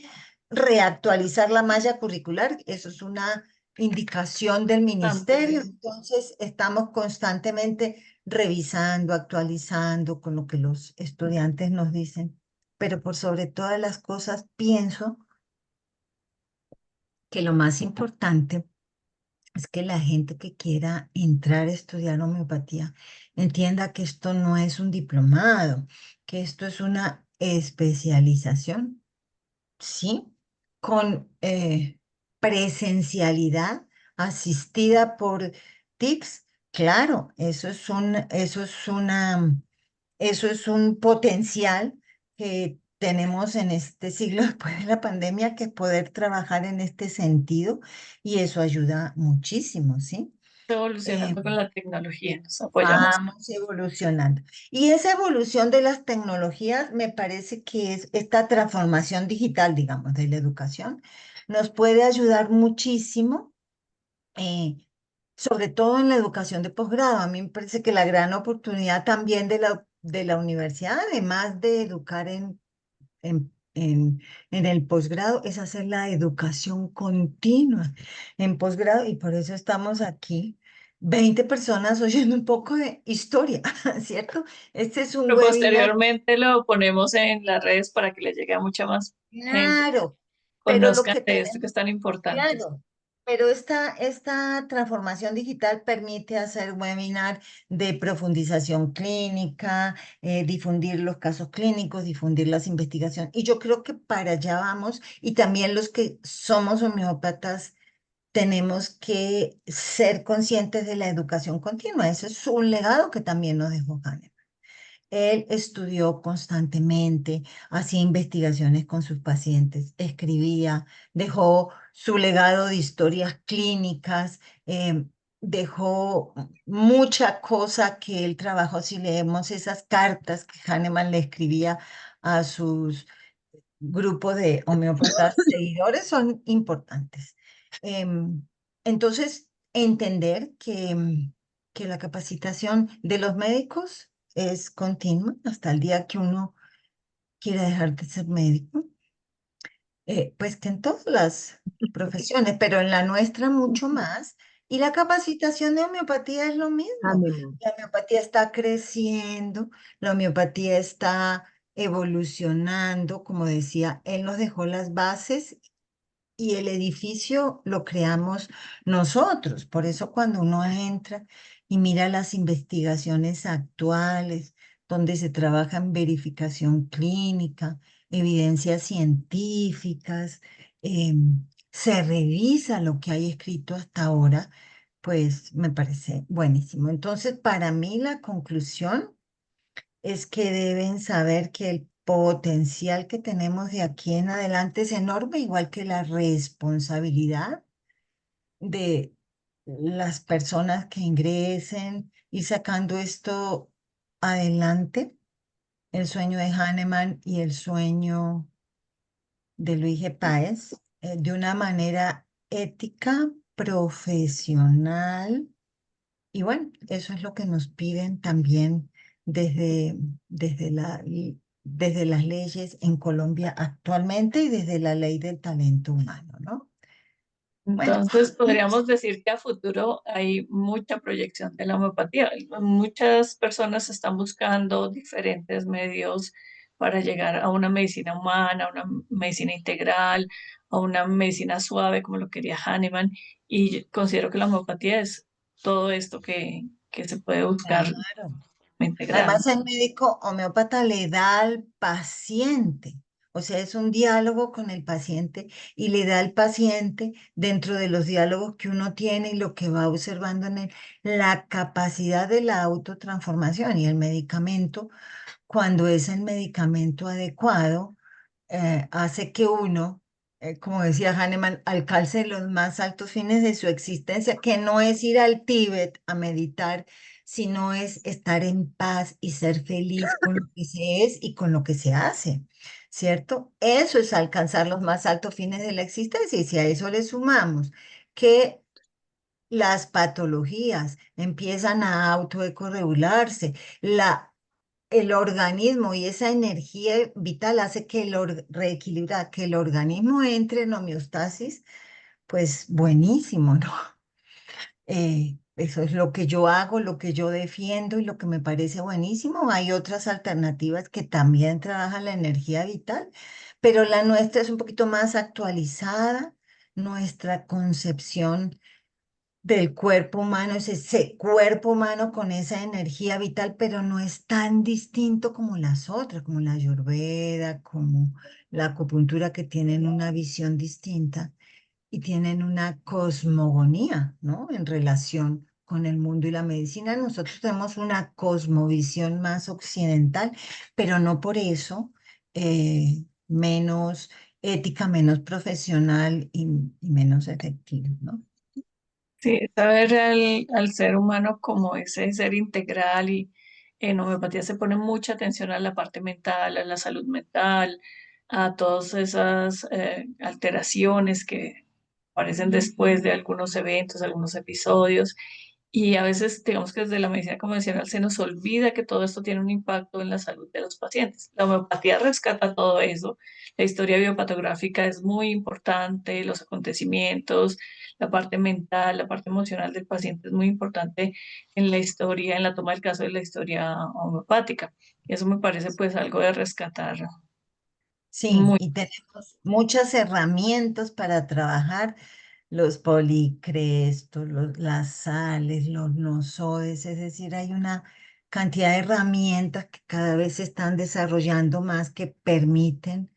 reactualizar la malla curricular, eso es una indicación del ministerio, También. entonces estamos constantemente revisando, actualizando con lo que los estudiantes nos dicen, pero por sobre todas las cosas pienso que lo más importante es que la gente que quiera entrar a estudiar homeopatía entienda que esto no es un diplomado, que esto es una especialización, ¿sí? Con presencialidad asistida por TICS. Claro, eso es un potencial que tenemos en este siglo después de la pandemia, que es poder trabajar en este sentido y eso ayuda muchísimo, ¿sí? Eh, Evolucionando con la tecnología, nos apoyamos. Vamos evolucionando. Y esa evolución de las tecnologías me parece que es esta transformación digital, digamos, de la educación, nos puede ayudar muchísimo, eh, sobre todo en la educación de posgrado. A mí me parece que la gran oportunidad también de la universidad, además de educar en el posgrado, es hacer la educación continua en posgrado y por eso estamos aquí. 20 personas oyendo un poco de historia, ¿cierto? Este es un Pero webinar, posteriormente lo ponemos en las redes para que le llegue a mucha más gente, claro, pero lo conozcan que de esto que tenemos, es tan importante. claro, pero esta transformación digital permite hacer webinar de profundización clínica, difundir los casos clínicos, difundir las investigaciones. Y yo creo que para allá vamos. Y también los que somos homeópatas tenemos que ser conscientes de la educación continua. Eso es un legado que también nos dejó Hahnemann. Él estudió constantemente, hacía investigaciones con sus pacientes, escribía, dejó su legado de historias clínicas, dejó mucha cosa que él trabajó. Si leemos esas cartas que Hahnemann le escribía a sus grupos de homeópatas seguidores, son importantes. Em, entonces, entender que la capacitación de los médicos es continua hasta el día que uno quiera dejar de ser médico, pues que en todas las profesiones, pero en la nuestra mucho más. Y la capacitación de homeopatía es lo mismo. Hahnemann. La homeopatía está creciendo, la homeopatía está evolucionando, como decía, él nos dejó las bases y el edificio lo creamos nosotros. Por eso cuando uno entra y mira las investigaciones actuales, donde se trabaja en verificación clínica, evidencias científicas, se revisa lo que hay escrito hasta ahora, pues me parece buenísimo. Entonces, para mí la conclusión es que deben saber que el potencial que tenemos de aquí en adelante es enorme, igual que la responsabilidad de las personas que ingresen y sacando esto adelante, el sueño de Hahnemann y el sueño de Luis G. Páez, de una manera ética, profesional. Y bueno, eso es lo que nos piden también desde, desde desde las leyes en Colombia actualmente y desde la ley del talento humano, ¿no? Bueno, Entonces, podríamos decir que a futuro hay mucha proyección de la homeopatía. Muchas personas están buscando diferentes medios para llegar a una medicina humana, a una medicina integral, a una medicina suave, como lo quería Hahnemann. Y considero que la homeopatía es todo esto que se puede buscar claro. integrado. Además, el médico homeópata le da al paciente, o sea, es un diálogo con el paciente y le da al paciente, dentro de los diálogos que uno tiene y lo que va observando en él, la capacidad de la autotransformación y el medicamento, cuando es el medicamento adecuado, hace que uno, como decía Hahnemann, alcance los más altos fines de su existencia, que no es ir al Tíbet a meditar, sino es estar en paz y ser feliz con lo que se es y con lo que se hace, ¿cierto? Eso es alcanzar los más altos fines de la existencia. Y si a eso le sumamos que las patologías empiezan a autoecorregularse, la el organismo y esa energía vital hace que reequilibra, que el organismo entre en homeostasis, pues buenísimo, ¿no? Eso es lo que yo hago, lo que yo defiendo y lo que me parece buenísimo. Hay otras alternativas que también trabajan la energía vital, pero la nuestra es un poquito más actualizada. Nuestra concepción del cuerpo humano es ese cuerpo humano con esa energía vital, pero no es tan distinto como las otras, como la Ayurveda, como la acupuntura, que tienen una visión distinta y tienen una cosmogonía, ¿no? En relación con el mundo y la medicina. Nosotros tenemos una cosmovisión más occidental, pero no por eso menos ética, menos profesional y menos efectiva, ¿no? Sí, saber al ser humano como ese ser integral y en homeopatía se pone mucha atención a la parte mental, a la salud mental, a todas esas alteraciones que aparecen después de algunos eventos, algunos episodios. Y a veces, digamos que desde la medicina convencional se nos olvida que todo esto tiene un impacto en la salud de los pacientes. La homeopatía rescata todo eso. La historia biopatográfica es muy importante, los acontecimientos, la parte mental, la parte emocional del paciente es muy importante en la historia, en la toma del caso de la historia homeopática. Y eso me parece pues algo de rescatar Sí, muy. y tenemos muchas herramientas para trabajar los policrestos, las sales, los nosodes, es decir, hay una cantidad de herramientas que cada vez se están desarrollando más que permiten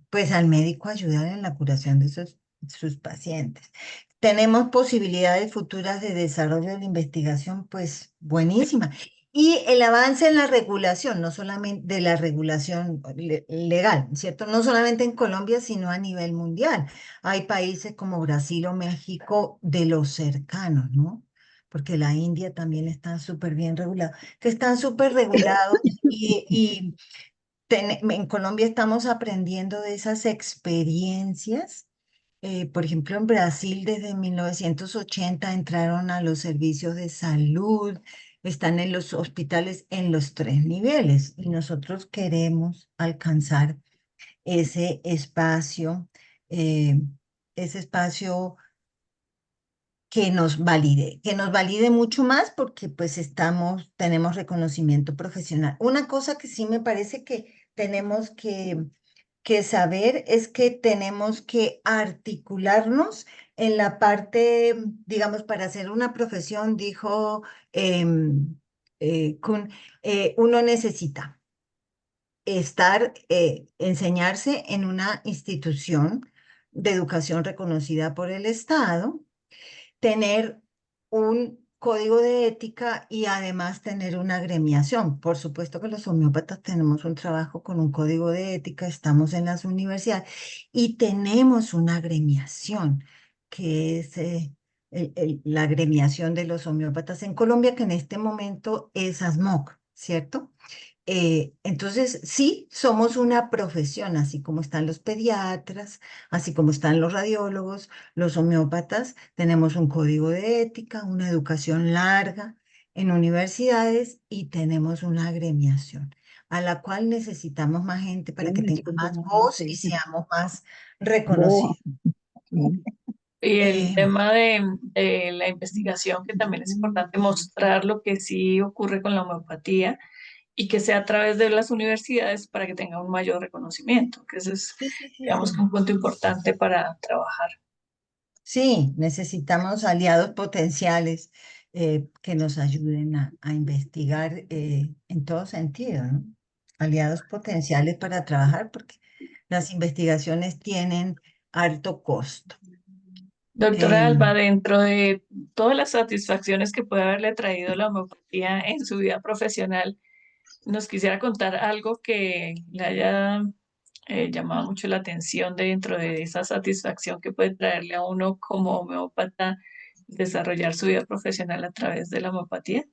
pues al médico ayudar en la curación de sus pacientes. Tenemos posibilidades futuras de desarrollo de la investigación, pues buenísima. Y el avance en la regulación, no solamente de la regulación legal, ¿cierto? No solamente en Colombia, sino a nivel mundial. Hay países como Brasil o México de los cercanos, ¿no? Porque la India también está súper bien regulado, que están súper regulados en Colombia estamos aprendiendo de esas experiencias. Por ejemplo, en Brasil desde 1980 entraron a los servicios de salud, están en los hospitales en los tres niveles y nosotros queremos alcanzar ese espacio, eh, ese espacio que nos valide mucho más porque pues tenemos reconocimiento profesional. Una cosa que sí me parece que tenemos que saber es que tenemos que articularnos en la parte, digamos, para hacer una profesión, dijo Kuhn, uno necesita enseñarse en una institución de educación reconocida por el Estado, tener un código de ética y además tener una agremiación. Por supuesto que los homeópatas tenemos un trabajo con un código de ética, estamos en las universidades y tenemos una agremiación, que es la agremiación de los homeópatas en Colombia, que en este momento es ASMOC, ¿cierto? Entonces, sí, somos una profesión, así como están los pediatras, así como están los radiólogos, los homeópatas, tenemos un código de ética, una educación larga en universidades y tenemos una agremiación a la cual necesitamos más gente para que tenga más voz y seamos más Boa. reconocidos. Y el Eh, tema de la investigación, que también es importante mostrar lo que sí ocurre con la homeopatía y que sea a través de las universidades para que tenga un mayor reconocimiento, que ese es, sí, sí, sí, digamos, sí. que un punto importante para trabajar. Sí, necesitamos aliados potenciales que nos ayuden a investigar en todo sentido, ¿no? Aliados potenciales para trabajar porque las investigaciones tienen alto costo. Doctora Alba, Em, dentro de todas las satisfacciones que puede haberle traído la homeopatía en su vida profesional, nos quisiera contar algo que le haya llamado mucho la atención dentro de esa satisfacción que puede traerle a uno como homeópata desarrollar su vida profesional a través de la homeopatía.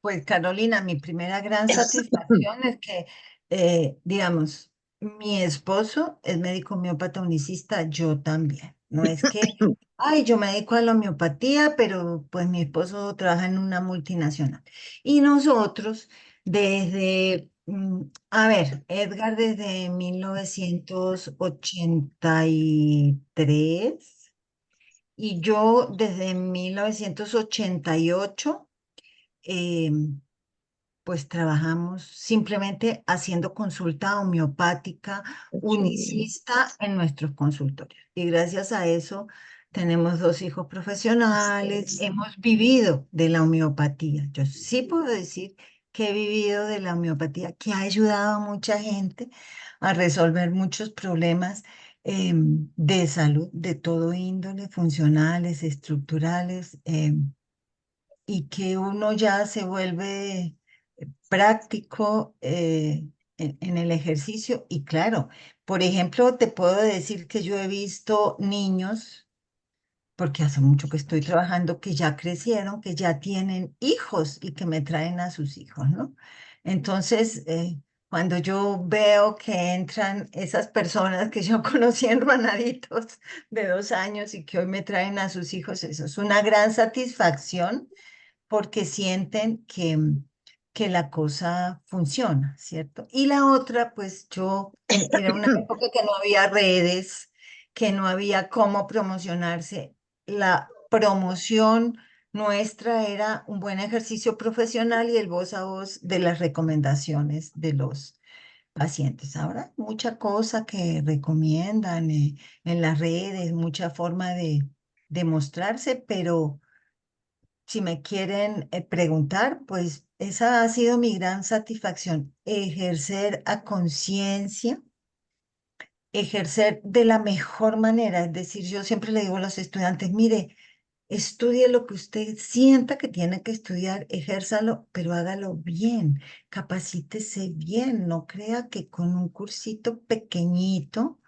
Pues Carolina, mi primera gran satisfacción es que, digamos, mi esposo es médico homeópata unicista, yo también. No es que, ay, yo me dedico a la homeopatía, pero pues mi esposo trabaja en una multinacional. Y nosotros Desde, a ver, Edgar desde 1983 y yo desde 1988, pues trabajamos simplemente haciendo consulta homeopática Qué chévere. unicista en nuestros consultorios. Y gracias a eso tenemos dos hijos profesionales, hemos vivido de la homeopatía. Yo sí puedo decir que he vivido de la homeopatía, que ha ayudado a mucha gente a resolver muchos problemas de salud, de todo índole, funcionales, estructurales. Y que uno ya se vuelve práctico en el ejercicio. Y claro, por ejemplo, te puedo decir que yo he visto niños, porque hace mucho que estoy trabajando, que ya crecieron, que ya tienen hijos y que me traen a sus hijos, ¿no? Entonces, cuando yo veo que entran esas personas que yo conocí en hermanaditos de 2 años y que hoy me traen a sus hijos, eso es una gran satisfacción porque sienten que la cosa funciona, ¿cierto? Y la otra, pues yo, era una época que no había redes, que no había cómo promocionarse. La promoción nuestra era un buen ejercicio profesional y el voz a voz de las recomendaciones de los pacientes. Ahora, mucha cosa que recomiendan en las redes, mucha forma de mostrarse, pero si me quieren preguntar, pues esa ha sido mi gran satisfacción, ejercer a conciencia, ejercer de la mejor manera. Es decir, yo siempre le digo a los estudiantes, mire, estudie lo que usted sienta que tiene que estudiar, ejérzalo, pero hágalo bien, capacítese bien, no crea que con un cursito pequeñito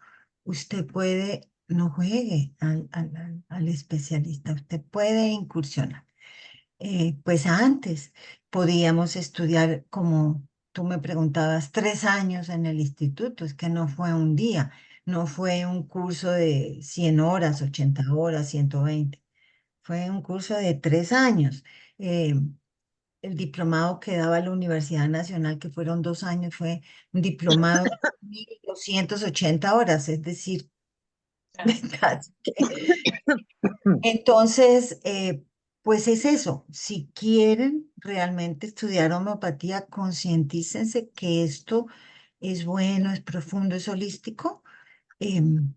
usted puede, no juegue al especialista, usted puede incursionar. Pues antes podíamos estudiar, como tú me preguntabas, 3 años en el instituto, es que no fue un día, no fue un curso de 100 horas, 80 horas, 120, fue un curso de 3 años. Eh, el diplomado que daba la Universidad Nacional, que fueron 2 años, fue un diplomado de 1.280 horas, es decir, casi entonces, pues es eso. Si quieren realmente estudiar homeopatía, concientícense que esto es bueno, es profundo, es holístico, em,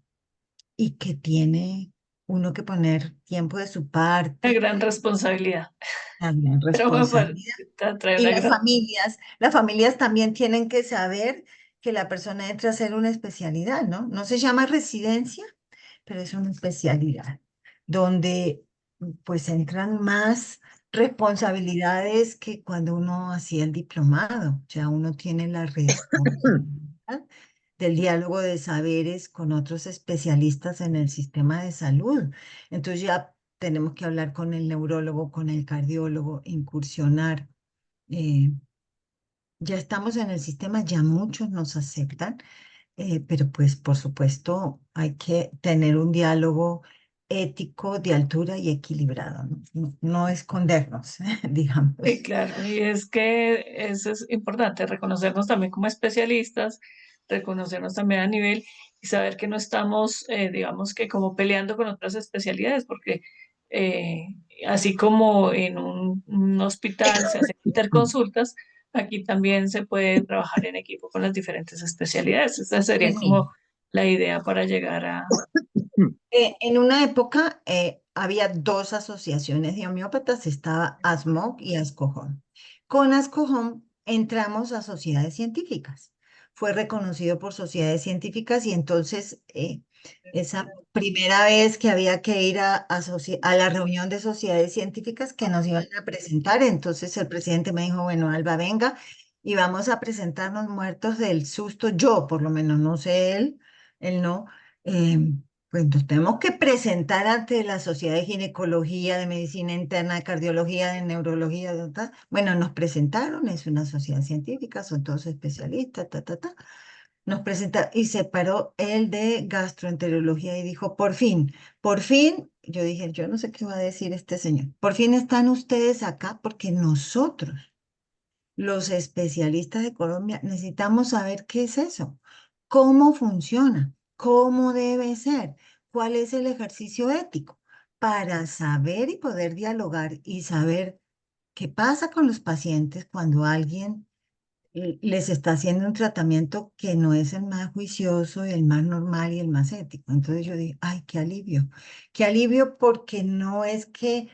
y que tiene uno que poner tiempo de su Una parte, gran responsabilidad, también pero me parece responsabilidad. que trae Y una gran... las familias también tienen que saber que la persona entra a hacer una especialidad, ¿no? No se llama residencia, pero es una especialidad donde pues entran más responsabilidades que cuando uno hacía el diplomado. O sea, uno tiene la responsabilidad del diálogo de saberes con otros especialistas en el sistema de salud. Entonces ya tenemos que hablar con el neurólogo, con el cardiólogo, incursionar. eh, ya estamos en el sistema, ya muchos nos aceptan, pero pues por supuesto hay que tener un diálogo ético de altura y equilibrado, ¿no? No escondernos, Sí, digamos. claro, y es que eso es importante, reconocernos también como especialistas, reconocernos también a nivel y saber que no estamos, digamos que como peleando con otras especialidades, porque eh, así como en un hospital se hacen interconsultas, aquí también se puede trabajar en equipo con las diferentes especialidades. Esa sería Pues sí. como la idea para llegar a... En una época había dos asociaciones de homeópatas, estaba ASMOC y ASCOHOM. Con ASCOHOM entramos a sociedades científicas. Fue reconocido por sociedades científicas y entonces esa primera vez que había que ir a la reunión de sociedades científicas que nos iban a presentar, entonces el presidente me dijo, bueno, Alba, venga y vamos a presentarnos muertos del susto, yo por lo menos, no sé él no. em, pues nos tenemos que presentar ante la Sociedad de Ginecología, de Medicina Interna, de Cardiología, de Neurología, Bueno, nos presentaron, es una sociedad científica, son todos especialistas, Nos presenta y se paró el de gastroenterología y dijo, por fin, yo dije, yo no sé qué va a decir este señor, por fin están ustedes acá porque nosotros los especialistas de Colombia necesitamos saber qué es eso, cómo funciona, cómo debe ser, cuál es el ejercicio ético, para saber y poder dialogar y saber qué pasa con los pacientes cuando alguien les está haciendo un tratamiento que no es el más juicioso, el más normal y el más ético. Entonces yo dije, ay, qué alivio porque no es que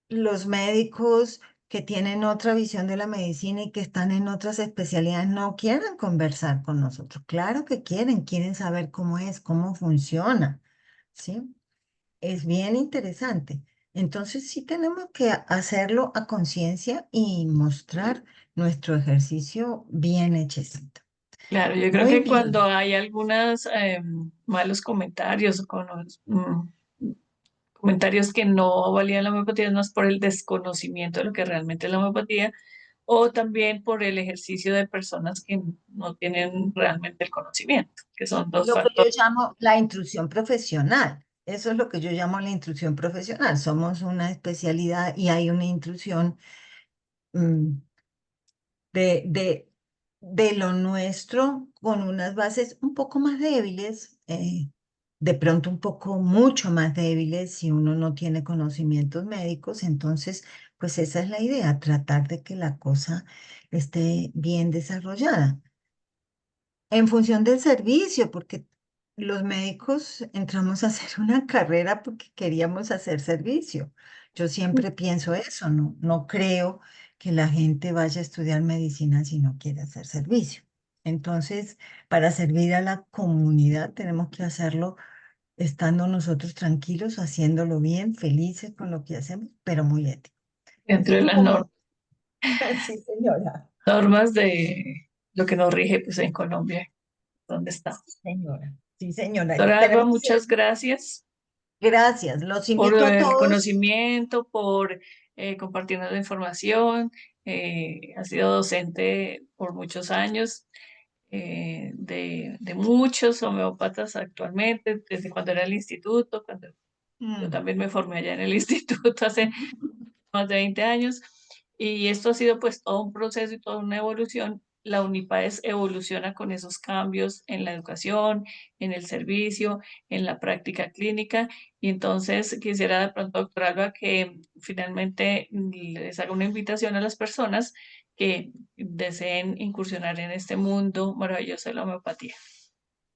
los médicos que tienen otra visión de la medicina y que están en otras especialidades no quieran conversar con nosotros. Claro que quieren saber cómo es, cómo funciona, ¿sí? Es bien interesante. Entonces sí tenemos que hacerlo a conciencia y mostrar nuestro ejercicio bien hechecito. Claro, yo creo Muy que cuando bien. hay algunos malos comentarios o comentarios que no valían la homeopatía, es más por el desconocimiento de lo que realmente es la homeopatía o también por el ejercicio de personas que no tienen realmente el conocimiento, que son dos Lo que yo factores. llamo la intrusión profesional. Eso es lo que yo llamo la intrusión profesional. Somos una especialidad y hay una intrusión mm, de, de, de lo nuestro con unas bases un poco más débiles, de pronto un poco mucho más débiles si uno no tiene conocimientos médicos. Entonces, pues esa es la idea, tratar de que la cosa esté bien desarrollada en función del servicio, porque los médicos entramos a hacer una carrera porque queríamos hacer servicio. Yo siempre pienso eso, no creo que la gente vaya a estudiar medicina si no quiere hacer servicio. Entonces, para servir a la comunidad tenemos que hacerlo estando nosotros tranquilos, haciéndolo bien, felices con lo que hacemos, pero muy ético. Dentro Así de que las como, sí, señora, normas de lo que nos rige pues, en Colombia, donde está. señora, sí, señora. Doctora Alba, Tenemos muchas gracias Gracias, los por invito a el todos. conocimiento, por compartirnos la información. Ha sido docente por muchos años de muchos homeópatas actualmente, desde cuando era el instituto, cuando yo Mm. también me formé allá en el instituto hace más de 20 años, y esto ha sido pues todo un proceso y toda una evolución. La Unipaes evoluciona con esos cambios en la educación, en el servicio, en la práctica clínica, y entonces quisiera de pronto, doctor Alba, que finalmente les haga una invitación a las personas que deseen incursionar en este mundo maravilloso de la homeopatía.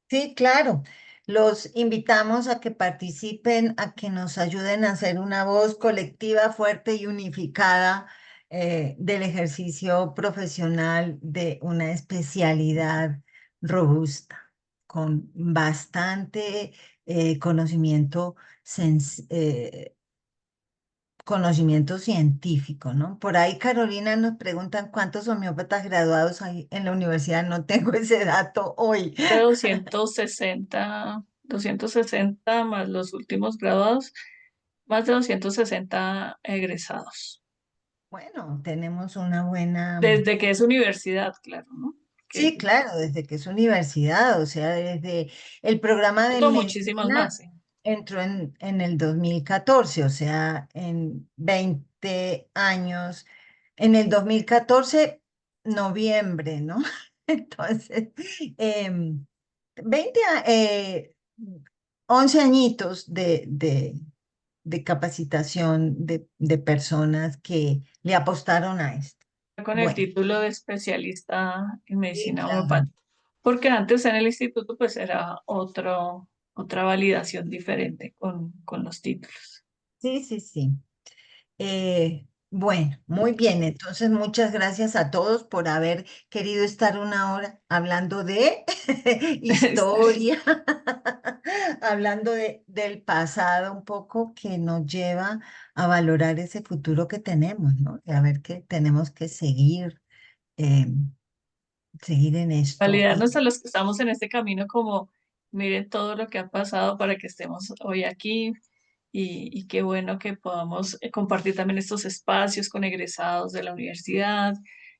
Sí, claro. Los invitamos a que participen, a que nos ayuden a hacer una voz colectiva fuerte y unificada del ejercicio profesional de una especialidad robusta, con bastante conocimiento conocimiento científico, ¿no? Por ahí Carolina nos preguntan cuántos homeópatas graduados hay en la universidad. No tengo ese dato hoy. De 260 más los últimos graduados, más de 260 egresados. Bueno, tenemos una buena. Desde que es universidad, claro, ¿no? Que Sí, claro, desde que es universidad, o sea, desde el programa de muchísimos medicina más, sí. entró en el 2014, o sea, en 20 años, en el 2014 noviembre, ¿no? Entonces, em, 20, 11 añitos de capacitación de personas que le apostaron a esto. Con el Bueno, título de especialista en sí, medicina claro. homeopática. Porque antes en el instituto pues era otra validación diferente con los títulos. Sí, sí, sí. Bueno, muy bien. Entonces, muchas gracias a todos por haber querido estar una hora hablando de Está bien. historia, hablando del pasado un poco que nos lleva a valorar ese futuro que tenemos, ¿no? Y a ver que tenemos que eh, seguir en esto. Validarnos a los que estamos en este camino como miren todo lo que ha pasado para que estemos hoy aquí y qué bueno que podamos compartir también estos espacios con egresados de la universidad,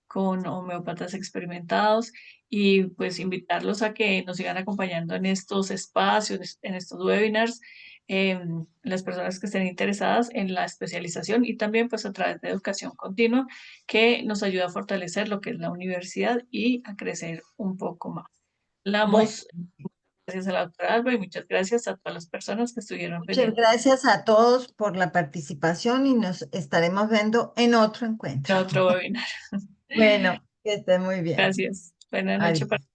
con homeópatas experimentados y pues invitarlos a que nos sigan acompañando en estos espacios, en estos webinars. las personas que estén interesadas en la especialización y también pues a través de educación continua que nos ayuda a fortalecer lo que es la universidad y a crecer un poco más. Le Bueno, damos gracias a la doctora Alba y muchas gracias a todas las personas que estuvieron muchas pendientes gracias a todos por la participación y nos estaremos viendo en otro encuentro. de otro webinar. Bueno, que estén muy bien. Gracias. Buenas noches Adiós. para